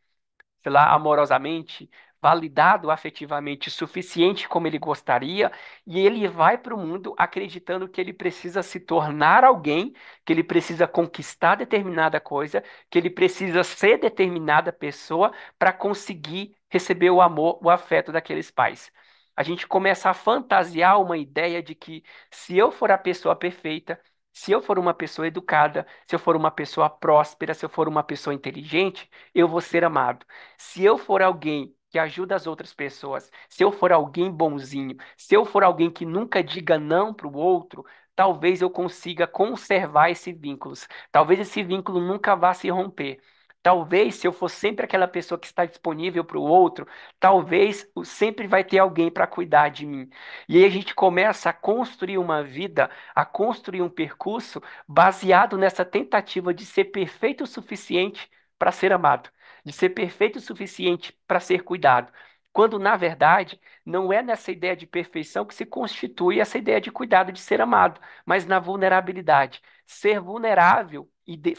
sei lá, amorosamente, validado afetivamente o suficiente como ele gostaria, e ele vai para o mundo acreditando que ele precisa se tornar alguém, que ele precisa conquistar determinada coisa, que ele precisa ser determinada pessoa para conseguir receber o amor, o afeto daqueles pais. A gente começa a fantasiar uma ideia de que se eu for a pessoa perfeita, se eu for uma pessoa educada, se eu for uma pessoa próspera, se eu for uma pessoa inteligente, eu vou ser amado. Se eu for alguém que ajuda as outras pessoas, se eu for alguém bonzinho, se eu for alguém que nunca diga não para o outro, talvez eu consiga conservar esses vínculos. Talvez esse vínculo nunca vá se romper. Talvez, se eu for sempre aquela pessoa que está disponível para o outro, talvez sempre vai ter alguém para cuidar de mim. E aí a gente começa a construir uma vida, a construir um percurso baseado nessa tentativa de ser perfeito o suficiente para ser amado, de ser perfeito o suficiente para ser cuidado. Quando, na verdade, não é nessa ideia de perfeição que se constitui essa ideia de cuidado, de ser amado, mas na vulnerabilidade. Ser vulnerável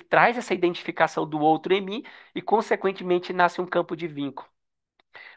traz essa identificação do outro em mim e, consequentemente, nasce um campo de vínculo.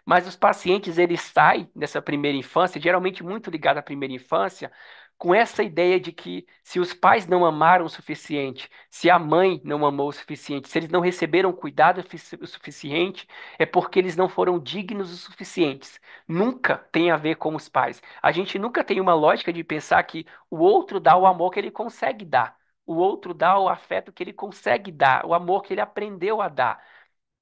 Mas os pacientes, eles saem dessa primeira infância, geralmente muito ligado à primeira infância, com essa ideia de que se os pais não amaram o suficiente, se a mãe não amou o suficiente, se eles não receberam cuidado o suficiente, é porque eles não foram dignos o suficientes. Nunca tem a ver com os pais. A gente nunca tem uma lógica de pensar que o outro dá o amor que ele consegue dar. O outro dá o afeto que ele consegue dar, o amor que ele aprendeu a dar.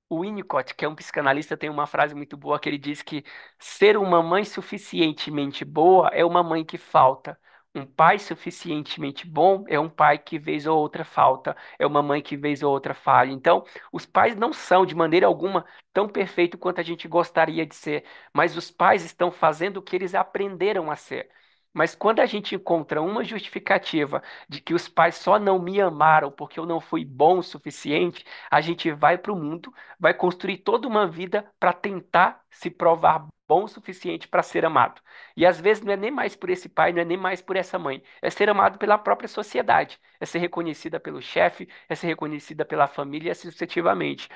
O Winnicott, que é um psicanalista, tem uma frase muito boa que ele diz que ser uma mãe suficientemente boa é uma mãe que falta. Um pai suficientemente bom é um pai que vez ou outra falta, é uma mãe que vez ou outra falha. Então, os pais não são de maneira alguma tão perfeitos quanto a gente gostaria de ser, mas os pais estão fazendo o que eles aprenderam a ser. Mas quando a gente encontra uma justificativa de que os pais só não me amaram porque eu não fui bom o suficiente, a gente vai para o mundo, vai construir toda uma vida para tentar se provar bom o suficiente para ser amado. E às vezes não é nem mais por esse pai, não é nem mais por essa mãe, é ser amado pela própria sociedade, é ser reconhecida pelo chefe, é ser reconhecida pela família, e assim sucessivamente.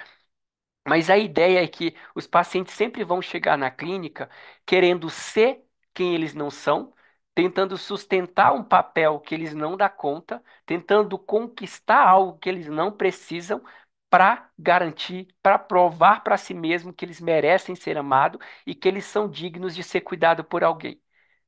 Mas a ideia é que os pacientes sempre vão chegar na clínica querendo ser quem eles não são, tentando sustentar um papel que eles não dão conta, tentando conquistar algo que eles não precisam para garantir, para provar para si mesmo que eles merecem ser amados e que eles são dignos de ser cuidados por alguém.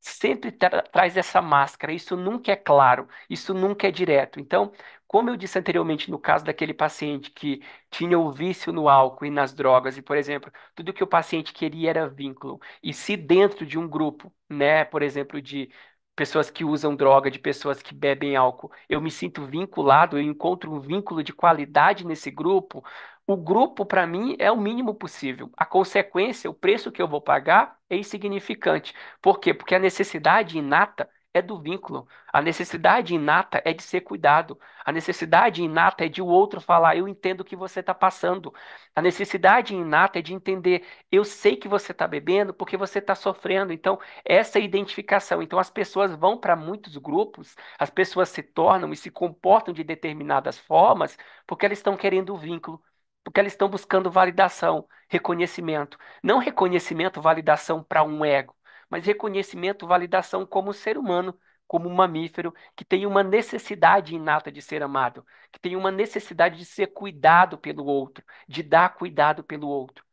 sempre traz essa máscara. Isso nunca é claro, isso nunca é direto. Então, como eu disse anteriormente, no caso daquele paciente que tinha o vício no álcool e nas drogas, e, por exemplo, tudo que o paciente queria era vínculo, e se dentro de um grupo, né, por exemplo, de pessoas que usam droga, de pessoas que bebem álcool, eu me sinto vinculado, eu encontro um vínculo de qualidade nesse grupo, o grupo, para mim, é o mínimo possível. A consequência, o preço que eu vou pagar é insignificante. Por quê? Porque a necessidade inata é do vínculo. A necessidade inata é de ser cuidado. A necessidade inata é de o outro falar, eu entendo o que você está passando. A necessidade inata é de entender, eu sei que você está bebendo porque você está sofrendo. Então, essa é a identificação. Então, as pessoas vão para muitos grupos, as pessoas se tornam e se comportam de determinadas formas porque elas estão querendo o vínculo. Porque elas estão buscando validação, reconhecimento. Não reconhecimento, validação para um ego, mas reconhecimento, validação como ser humano, como um mamífero, que tem uma necessidade inata de ser amado, que tem uma necessidade de ser cuidado pelo outro, de dar cuidado pelo outro.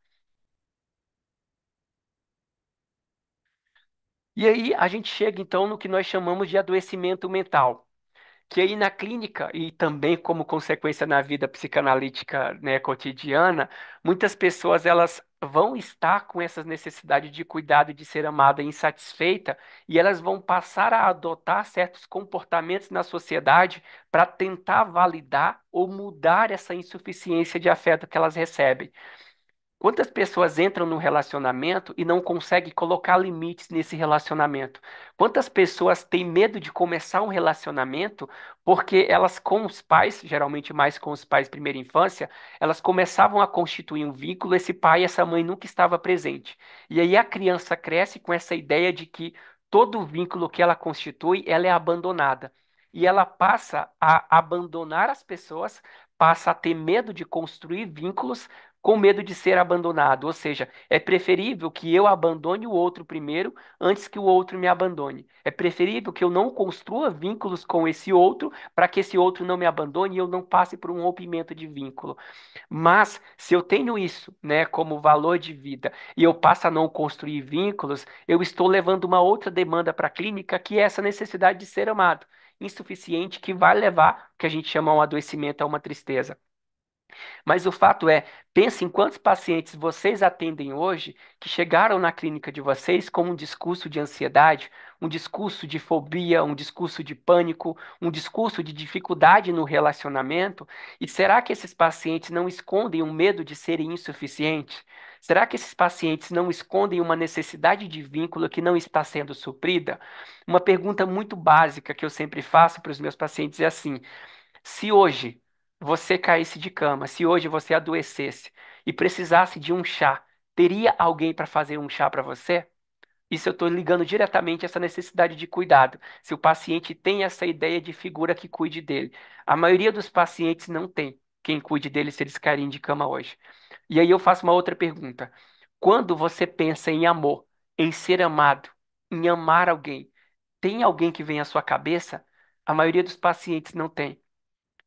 E aí a gente chega então no que nós chamamos de adoecimento mental. Que aí na clínica e também como consequência na vida psicanalítica, né, cotidiana, muitas pessoas elas vão estar com essas necessidades de cuidado, de ser amada, insatisfeita, e elas vão passar a adotar certos comportamentos na sociedade para tentar validar ou mudar essa insuficiência de afeto que elas recebem. Quantas pessoas entram no relacionamento e não conseguem colocar limites nesse relacionamento? Quantas pessoas têm medo de começar um relacionamento porque elas com os pais, geralmente mais com os pais primeira infância, elas começavam a constituir um vínculo, esse pai e essa mãe nunca estava presente. E aí a criança cresce com essa ideia de que todo vínculo que ela constitui, ela é abandonada. E ela passa a abandonar as pessoas, passa a ter medo de construir vínculos com medo de ser abandonado. Ou seja, é preferível que eu abandone o outro primeiro antes que o outro me abandone. É preferível que eu não construa vínculos com esse outro para que esse outro não me abandone e eu não passe por um rompimento de vínculo. Mas se eu tenho isso, né, como valor de vida e eu passo a não construir vínculos, eu estou levando uma outra demanda para a clínica que é essa necessidade de ser amado. Insuficiente que vai levar o que a gente chama um adoecimento a uma tristeza. Mas o fato é, pense em quantos pacientes vocês atendem hoje que chegaram na clínica de vocês com um discurso de ansiedade, um discurso de fobia, um discurso de pânico, um discurso de dificuldade no relacionamento. E será que esses pacientes não escondem um medo de serem insuficientes? Será que esses pacientes não escondem uma necessidade de vínculo que não está sendo suprida? Uma pergunta muito básica que eu sempre faço para os meus pacientes é assim: se hoje você caísse de cama, se hoje você adoecesse e precisasse de um chá, teria alguém para fazer um chá para você? Isso eu estou ligando diretamente a essa necessidade de cuidado. Se o paciente tem essa ideia de figura que cuide dele. A maioria dos pacientes não tem quem cuide dele se eles caírem de cama hoje. E aí eu faço uma outra pergunta. Quando você pensa em amor, em ser amado, em amar alguém, tem alguém que vem à sua cabeça? A maioria dos pacientes não tem.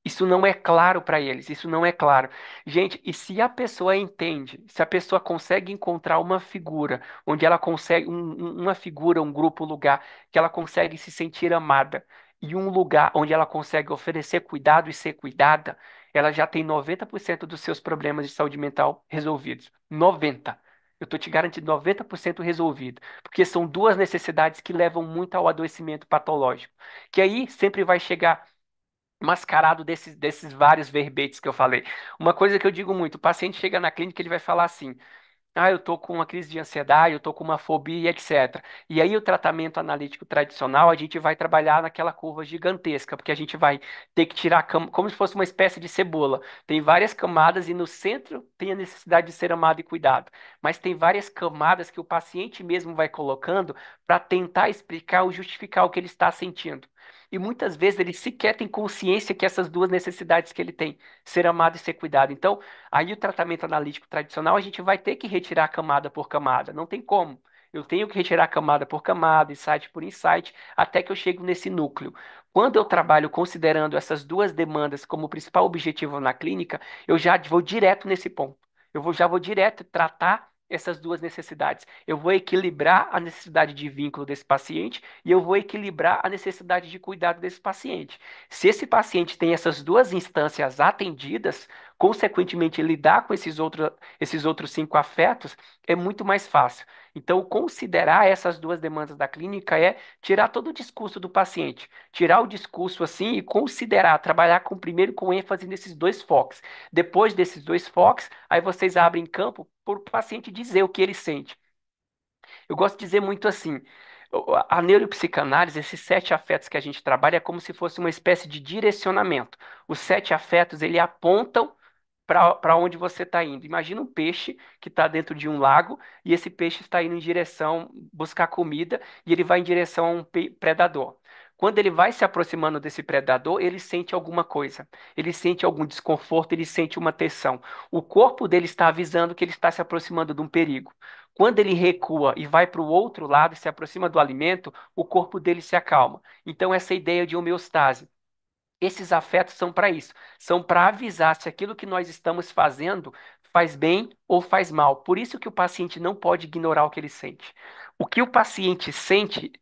Isso não é claro para eles, isso não é claro. Gente, e se a pessoa entende, se a pessoa consegue encontrar uma figura, onde ela consegue, uma figura, um grupo, um lugar, que ela consegue se sentir amada, e um lugar onde ela consegue oferecer cuidado e ser cuidada, ela já tem 90% dos seus problemas de saúde mental resolvidos. 90%. Eu estou te garantindo 90% resolvido. Porque são duas necessidades que levam muito ao adoecimento patológico. Que aí sempre vai chegar mascarado desses vários verbetes que eu falei. Uma coisa que eu digo muito, o paciente chega na clínica, ele vai falar assim: ah, eu tô com uma crise de ansiedade, eu tô com uma fobia, etc. E aí o tratamento analítico tradicional, a gente vai trabalhar naquela curva gigantesca, porque a gente vai ter que tirar como se fosse uma espécie de cebola. Tem várias camadas e no centro tem a necessidade de ser amado e cuidado. Mas tem várias camadas que o paciente mesmo vai colocando para tentar explicar ou justificar o que ele está sentindo. E muitas vezes ele sequer tem consciência que essas duas necessidades que ele tem, ser amado e ser cuidado. Então, aí o tratamento analítico tradicional, a gente vai ter que retirar camada por camada. Não tem como. Eu tenho que retirar camada por camada, insight por insight, até que eu chego nesse núcleo. Quando eu trabalho considerando essas duas demandas como principal objetivo na clínica, eu já vou direto nesse ponto. Já vou direto tratar essas duas necessidades. Eu vou equilibrar a necessidade de vínculo desse paciente e eu vou equilibrar a necessidade de cuidado desse paciente. Se esse paciente tem essas duas instâncias atendidas, consequentemente, lidar com esses outros cinco afetos é muito mais fácil. Então, considerar essas duas demandas da clínica é tirar todo o discurso do paciente, tirar o discurso assim e considerar, trabalhar primeiro com ênfase nesses dois focos. Depois desses dois focos, aí vocês abrem campo para o paciente dizer o que ele sente. Eu gosto de dizer muito assim, a neuropsicanálise, esses sete afetos que a gente trabalha, é como se fosse uma espécie de direcionamento. Os sete afetos, ele apontam para onde você está indo. Imagina um peixe que está dentro de um lago e esse peixe está indo em direção buscar comida e ele vai em direção a um predador. Quando ele vai se aproximando desse predador, ele sente alguma coisa. Ele sente algum desconforto, ele sente uma tensão. O corpo dele está avisando que ele está se aproximando de um perigo. Quando ele recua e vai para o outro lado e se aproxima do alimento, o corpo dele se acalma. Então, essa ideia de homeostase. Esses afetos são para isso, são para avisar se aquilo que nós estamos fazendo faz bem ou faz mal. Por isso que o paciente não pode ignorar o que ele sente. O que o paciente sente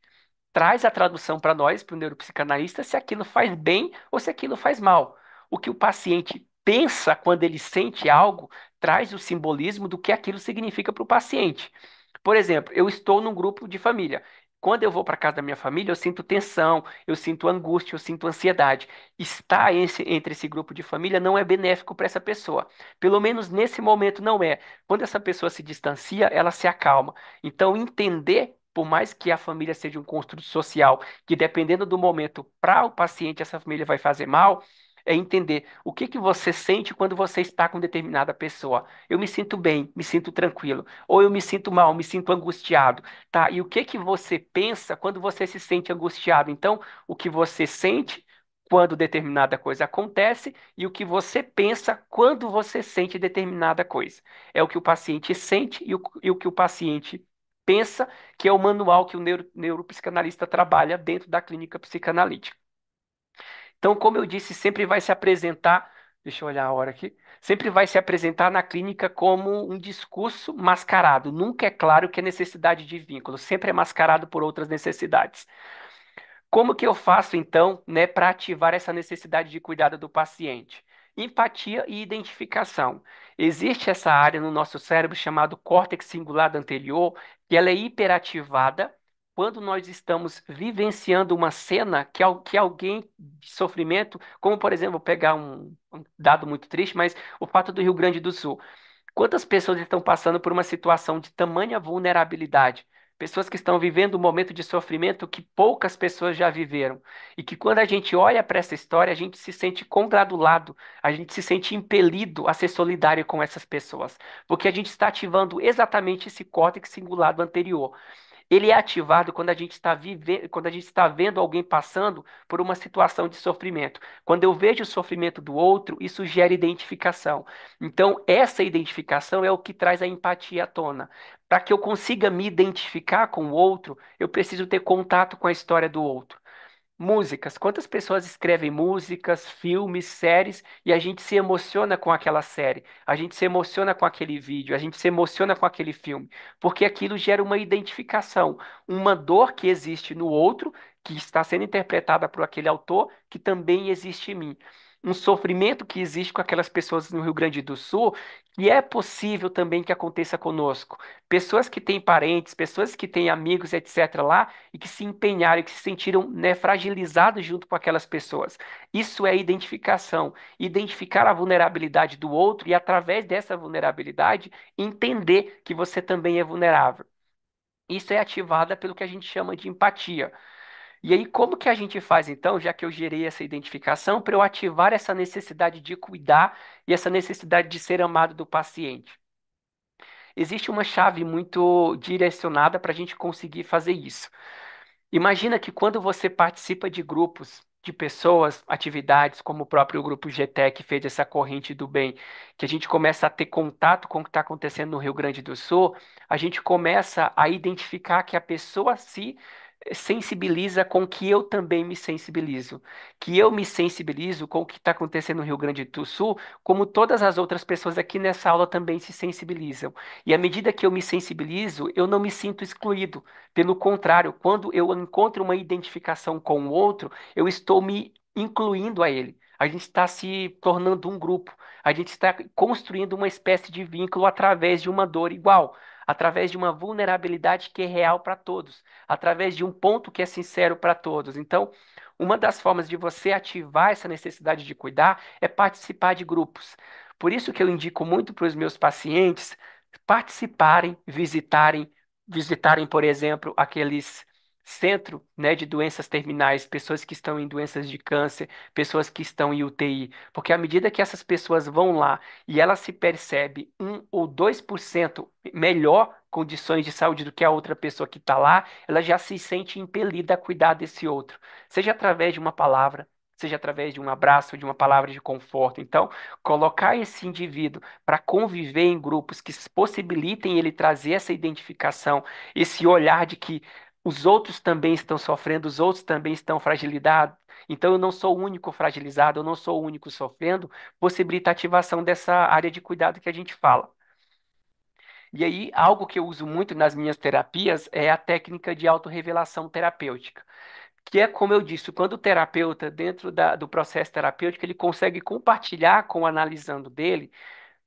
traz a tradução para nós, para o neuropsicanalista, se aquilo faz bem ou se aquilo faz mal. O que o paciente pensa quando ele sente algo traz o simbolismo do que aquilo significa para o paciente. Por exemplo, eu estou num grupo de família. Quando eu vou para casa da minha família, eu sinto tensão, eu sinto angústia, eu sinto ansiedade. Estar entre esse grupo de família não é benéfico para essa pessoa. Pelo menos nesse momento não é. Quando essa pessoa se distancia, ela se acalma. Então, entender, por mais que a família seja um construto social, que dependendo do momento para o paciente essa família vai fazer mal, é entender o que que você sente quando você está com determinada pessoa. Eu me sinto bem, me sinto tranquilo, ou eu me sinto mal, me sinto angustiado, tá? E o que que você pensa quando você se sente angustiado? Então, o que você sente quando determinada coisa acontece e o que você pensa quando você sente determinada coisa. É o que o paciente sente e o que o paciente pensa, que é o manual que o neuropsicanalista trabalha dentro da clínica psicanalítica. Então, como eu disse, sempre vai se apresentar, deixa eu olhar a hora aqui, sempre vai se apresentar na clínica como um discurso mascarado. Nunca é claro que é necessidade de vínculo, sempre é mascarado por outras necessidades. Como que eu faço, então, né, para ativar essa necessidade de cuidado do paciente? Empatia e identificação. Existe essa área no nosso cérebro chamado córtex cingulado anterior, que ela é hiperativada quando nós estamos vivenciando uma cena que alguém de sofrimento, como por exemplo, vou pegar um dado muito triste, mas o fato do Rio Grande do Sul. Quantas pessoas estão passando por uma situação de tamanha vulnerabilidade? Pessoas que estão vivendo um momento de sofrimento que poucas pessoas já viveram. E que quando a gente olha para essa história, a gente se sente congratulado, a gente se sente impelido a ser solidário com essas pessoas. Porque a gente está ativando exatamente esse córtex cingulado anterior. Ele é ativado quando a gente está vivendo, quando a gente está vendo alguém passando por uma situação de sofrimento. Quando eu vejo o sofrimento do outro, isso gera identificação. Então, essa identificação é o que traz a empatia à tona. Para que eu consiga me identificar com o outro, eu preciso ter contato com a história do outro. Músicas. Quantas pessoas escrevem músicas, filmes, séries e a gente se emociona com aquela série, a gente se emociona com aquele vídeo, a gente se emociona com aquele filme, porque aquilo gera uma identificação, uma dor que existe no outro, que está sendo interpretada por aquele autor, que também existe em mim. Um sofrimento que existe com aquelas pessoas no Rio Grande do Sul, e é possível também que aconteça conosco. Pessoas que têm parentes, pessoas que têm amigos, etc., lá, e que se empenharam, e que se sentiram, né, fragilizados junto com aquelas pessoas. Isso é identificação. Identificar a vulnerabilidade do outro e, através dessa vulnerabilidade, entender que você também é vulnerável. Isso é ativada pelo que a gente chama de empatia. E aí, como que a gente faz então, já que eu gerei essa identificação, para eu ativar essa necessidade de cuidar e essa necessidade de ser amado do paciente? Existe uma chave muito direcionada para a gente conseguir fazer isso. Imagina que quando você participa de grupos de pessoas, atividades, como o próprio grupo GTEC fez essa corrente do bem, que a gente começa a ter contato com o que está acontecendo no Rio Grande do Sul, a gente começa a identificar que a pessoa se sensibiliza com que eu também me sensibilizo. Que eu me sensibilizo com o que está acontecendo no Rio Grande do Sul, como todas as outras pessoas aqui nessa aula também se sensibilizam. E à medida que eu me sensibilizo, eu não me sinto excluído. Pelo contrário, quando eu encontro uma identificação com o outro, eu estou me incluindo a ele. A gente está se tornando um grupo. A gente está construindo uma espécie de vínculo através de uma dor igual, através de uma vulnerabilidade que é real para todos, através de um ponto que é sincero para todos. Então, uma das formas de você ativar essa necessidade de cuidar é participar de grupos. Por isso que eu indico muito para os meus pacientes participarem, visitarem, por exemplo, aqueles centro, né, de doenças terminais, pessoas que estão em doenças de câncer, pessoas que estão em UTI, porque à medida que essas pessoas vão lá e ela se percebe 1 ou 2% melhor condições de saúde do que a outra pessoa que está lá, ela já se sente impelida a cuidar desse outro, seja através de uma palavra, seja através de um abraço, de uma palavra de conforto. Então, colocar esse indivíduo para conviver em grupos que possibilitem ele trazer essa identificação, esse olhar de que os outros também estão sofrendo, os outros também estão fragilizados. Então, eu não sou o único fragilizado, eu não sou o único sofrendo, possibilita a ativação dessa área de cuidado que a gente fala. E aí, algo que eu uso muito nas minhas terapias é a técnica de autorrevelação terapêutica, que é, como eu disse, quando o terapeuta, dentro do processo terapêutico, ele consegue compartilhar com o analisando dele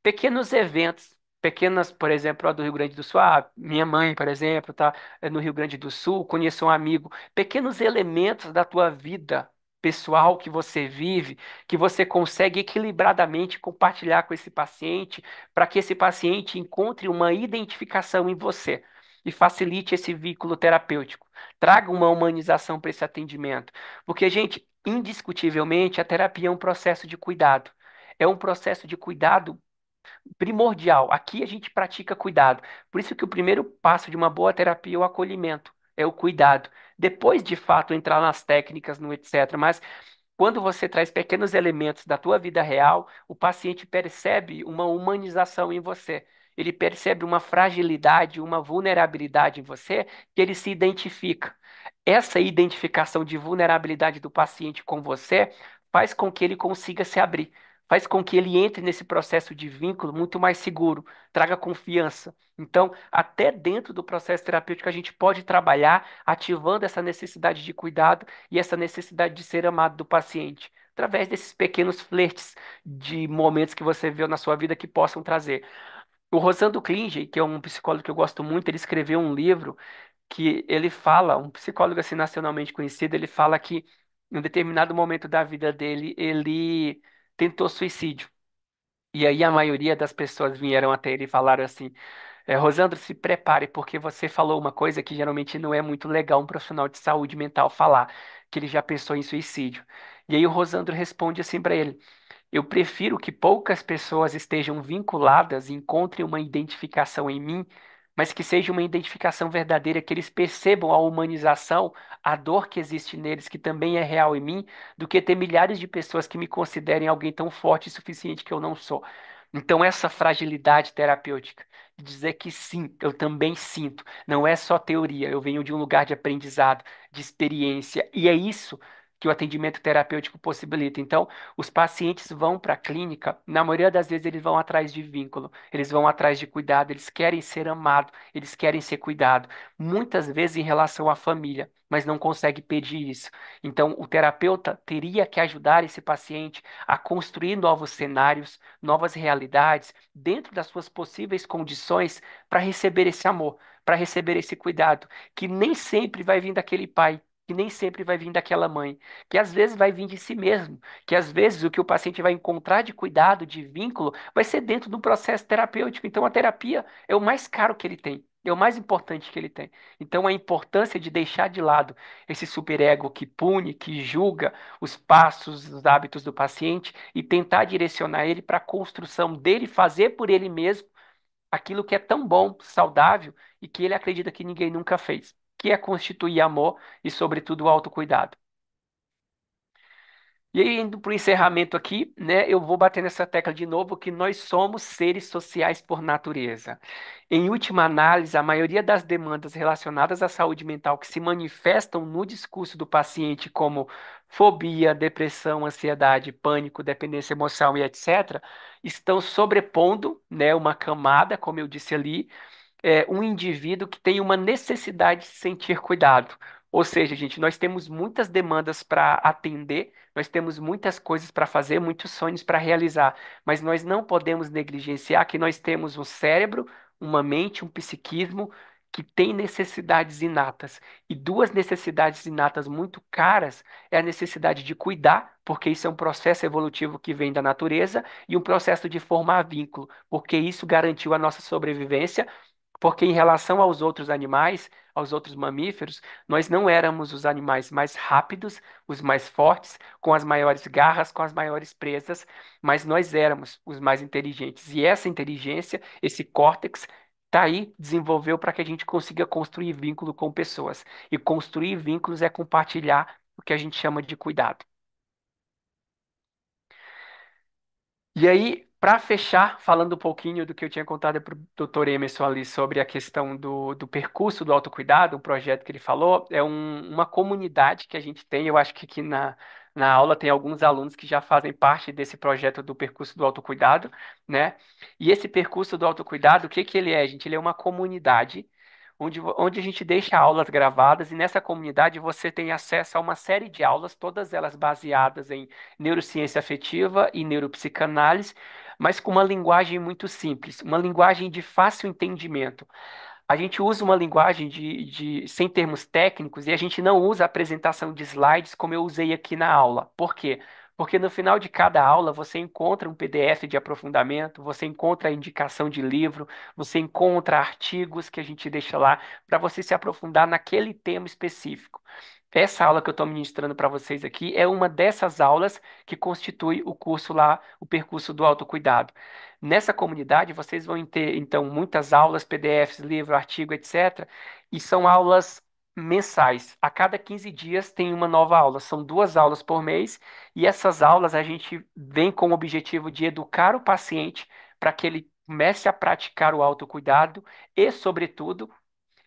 pequenos eventos, pequenas, por exemplo, a do Rio Grande do Sul, minha mãe, por exemplo, tá no Rio Grande do Sul, conheço um amigo, pequenos elementos da tua vida pessoal que você vive, que você consegue equilibradamente compartilhar com esse paciente, para que esse paciente encontre uma identificação em você e facilite esse vínculo terapêutico. Traga uma humanização para esse atendimento, porque, gente, indiscutivelmente, a terapia é um processo de cuidado. É um processo de cuidado primordial. Aqui a gente pratica cuidado. Por isso que o primeiro passo de uma boa terapia é o acolhimento, é o cuidado. Depois, de fato, entrar nas técnicas, no etc. Mas quando você traz pequenos elementos da tua vida real, o paciente percebe uma humanização em você. Ele percebe uma fragilidade, uma vulnerabilidade em você, que ele se identifica. Essa identificação de vulnerabilidade do paciente com você faz com que ele consiga se abrir, faz com que ele entre nesse processo de vínculo muito mais seguro, traga confiança. Então, até dentro do processo terapêutico, a gente pode trabalhar ativando essa necessidade de cuidado e essa necessidade de ser amado do paciente, através desses pequenos flertes de momentos que você viu na sua vida que possam trazer. O Rosando Klinge, que é um psicólogo que eu gosto muito, ele escreveu um livro que ele fala, um psicólogo assim nacionalmente conhecido, ele fala que em um determinado momento da vida dele, ele tentou suicídio. E aí a maioria das pessoas vieram até ele e falaram assim: Rosandro, se prepare, porque você falou uma coisa que geralmente não é muito legal um profissional de saúde mental falar, que ele já pensou em suicídio. E aí o Rosandro responde assim para ele: eu prefiro que poucas pessoas estejam vinculadas e encontrem uma identificação em mim, mas que seja uma identificação verdadeira, que eles percebam a humanização, a dor que existe neles, que também é real em mim, do que ter milhares de pessoas que me considerem alguém tão forte e suficiente que eu não sou. Então, essa fragilidade terapêutica, de dizer que sim, eu também sinto, não é só teoria, eu venho de um lugar de aprendizado, de experiência, e é isso que o atendimento terapêutico possibilita. Então, os pacientes vão para a clínica, na maioria das vezes eles vão atrás de vínculo, eles vão atrás de cuidado, eles querem ser amados, eles querem ser cuidados. Muitas vezes em relação à família, mas não consegue pedir isso. Então, o terapeuta teria que ajudar esse paciente a construir novos cenários, novas realidades, dentro das suas possíveis condições para receber esse amor, para receber esse cuidado, que nem sempre vai vir daquele pai, que nem sempre vai vir daquela mãe, que às vezes vai vir de si mesmo, que às vezes o que o paciente vai encontrar de cuidado, de vínculo, vai ser dentro do processo terapêutico. Então, a terapia é o mais caro que ele tem. É o mais importante que ele tem. Então, a importância de deixar de lado esse superego que pune, que julga os passos, os hábitos do paciente e tentar direcionar ele para a construção dele, fazer por ele mesmo aquilo que é tão bom, saudável e que ele acredita que ninguém nunca fez, que é constituir amor e, sobretudo, o autocuidado. E aí, indo para o encerramento aqui, né, eu vou bater nessa tecla de novo que nós somos seres sociais por natureza. Em última análise, a maioria das demandas relacionadas à saúde mental que se manifestam no discurso do paciente, como fobia, depressão, ansiedade, pânico, dependência emocional e etc., estão sobrepondo, né, uma camada, como eu disse ali, um indivíduo que tem uma necessidade de sentir cuidado. Ou seja, gente, nós temos muitas demandas para atender, nós temos muitas coisas para fazer, muitos sonhos para realizar, mas nós não podemos negligenciar que nós temos um cérebro, uma mente, um psiquismo que tem necessidades inatas. E duas necessidades inatas muito caras é a necessidade de cuidar, porque isso é um processo evolutivo que vem da natureza, e um processo de formar vínculo, porque isso garantiu a nossa sobrevivência porque em relação aos outros animais, aos outros mamíferos, nós não éramos os animais mais rápidos, os mais fortes, com as maiores garras, com as maiores presas, mas nós éramos os mais inteligentes. E essa inteligência, esse córtex, está aí, desenvolveu para que a gente consiga construir vínculo com pessoas. E construir vínculos é compartilhar o que a gente chama de cuidado. E aí, para fechar, falando um pouquinho do que eu tinha contado para o Dr. Emerson ali sobre a questão do percurso do autocuidado, um projeto que ele falou, é uma comunidade que a gente tem. Eu acho que aqui na aula tem alguns alunos que já fazem parte desse projeto do percurso do autocuidado, né? E esse percurso do autocuidado, o que que ele é, gente? Ele é uma comunidade onde a gente deixa aulas gravadas e nessa comunidade você tem acesso a uma série de aulas, todas elas baseadas em neurociência afetiva e neuropsicanálise, mas com uma linguagem muito simples, uma linguagem de fácil entendimento. A gente usa uma linguagem sem termos técnicos e a gente não usa a apresentação de slides como eu usei aqui na aula. Por quê? Porque no final de cada aula você encontra um PDF de aprofundamento, você encontra a indicação de livro, você encontra artigos que a gente deixa lá para você se aprofundar naquele tema específico. Essa aula que eu estou ministrando para vocês aqui é uma dessas aulas que constitui o curso lá, o percurso do autocuidado. Nessa comunidade, vocês vão ter, então, muitas aulas, PDFs, livro, artigo, etc. E são aulas mensais. A cada 15 dias tem uma nova aula. São duas aulas por mês. E essas aulas a gente vem com o objetivo de educar o paciente para que ele comece a praticar o autocuidado e, sobretudo,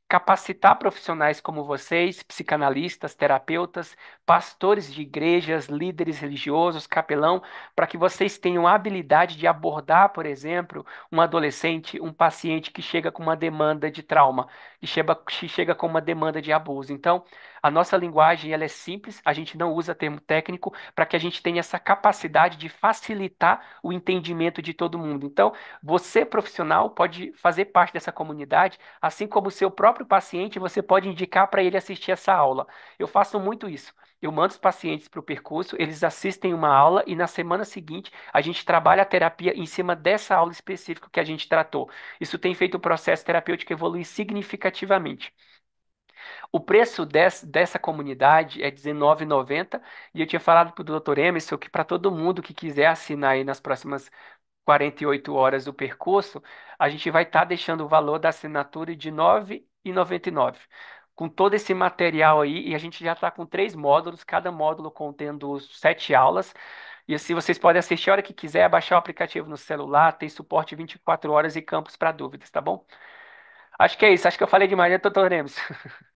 capacitar profissionais como vocês, psicanalistas, terapeutas, pastores de igrejas, líderes religiosos, capelão, para que vocês tenham a habilidade de abordar, por exemplo, um adolescente, um paciente que chega com uma demanda de trauma, que chega com uma demanda de abuso. Então, a nossa linguagem ela é simples, a gente não usa termo técnico para que a gente tenha essa capacidade de facilitar o entendimento de todo mundo. Então, você profissional pode fazer parte dessa comunidade assim como o seu próprio paciente, você pode indicar para ele assistir essa aula. Eu faço muito isso. Eu mando os pacientes para o percurso, eles assistem uma aula e na semana seguinte a gente trabalha a terapia em cima dessa aula específica que a gente tratou. Isso tem feito o processo terapêutico evoluir significativamente. O preço dessa comunidade é R$ 19,90 e eu tinha falado para o Dr. Emerson que para todo mundo que quiser assinar aí nas próximas 48 horas do percurso, a gente vai estar deixando o valor da assinatura de R$ 9,99. Com todo esse material aí, e a gente já está com 3 módulos, cada módulo contendo 7 aulas. E assim vocês podem assistir a hora que quiser, baixar o aplicativo no celular, tem suporte 24 horas e campos para dúvidas, tá bom? Acho que é isso, acho que eu falei demais, né, doutor Nemes?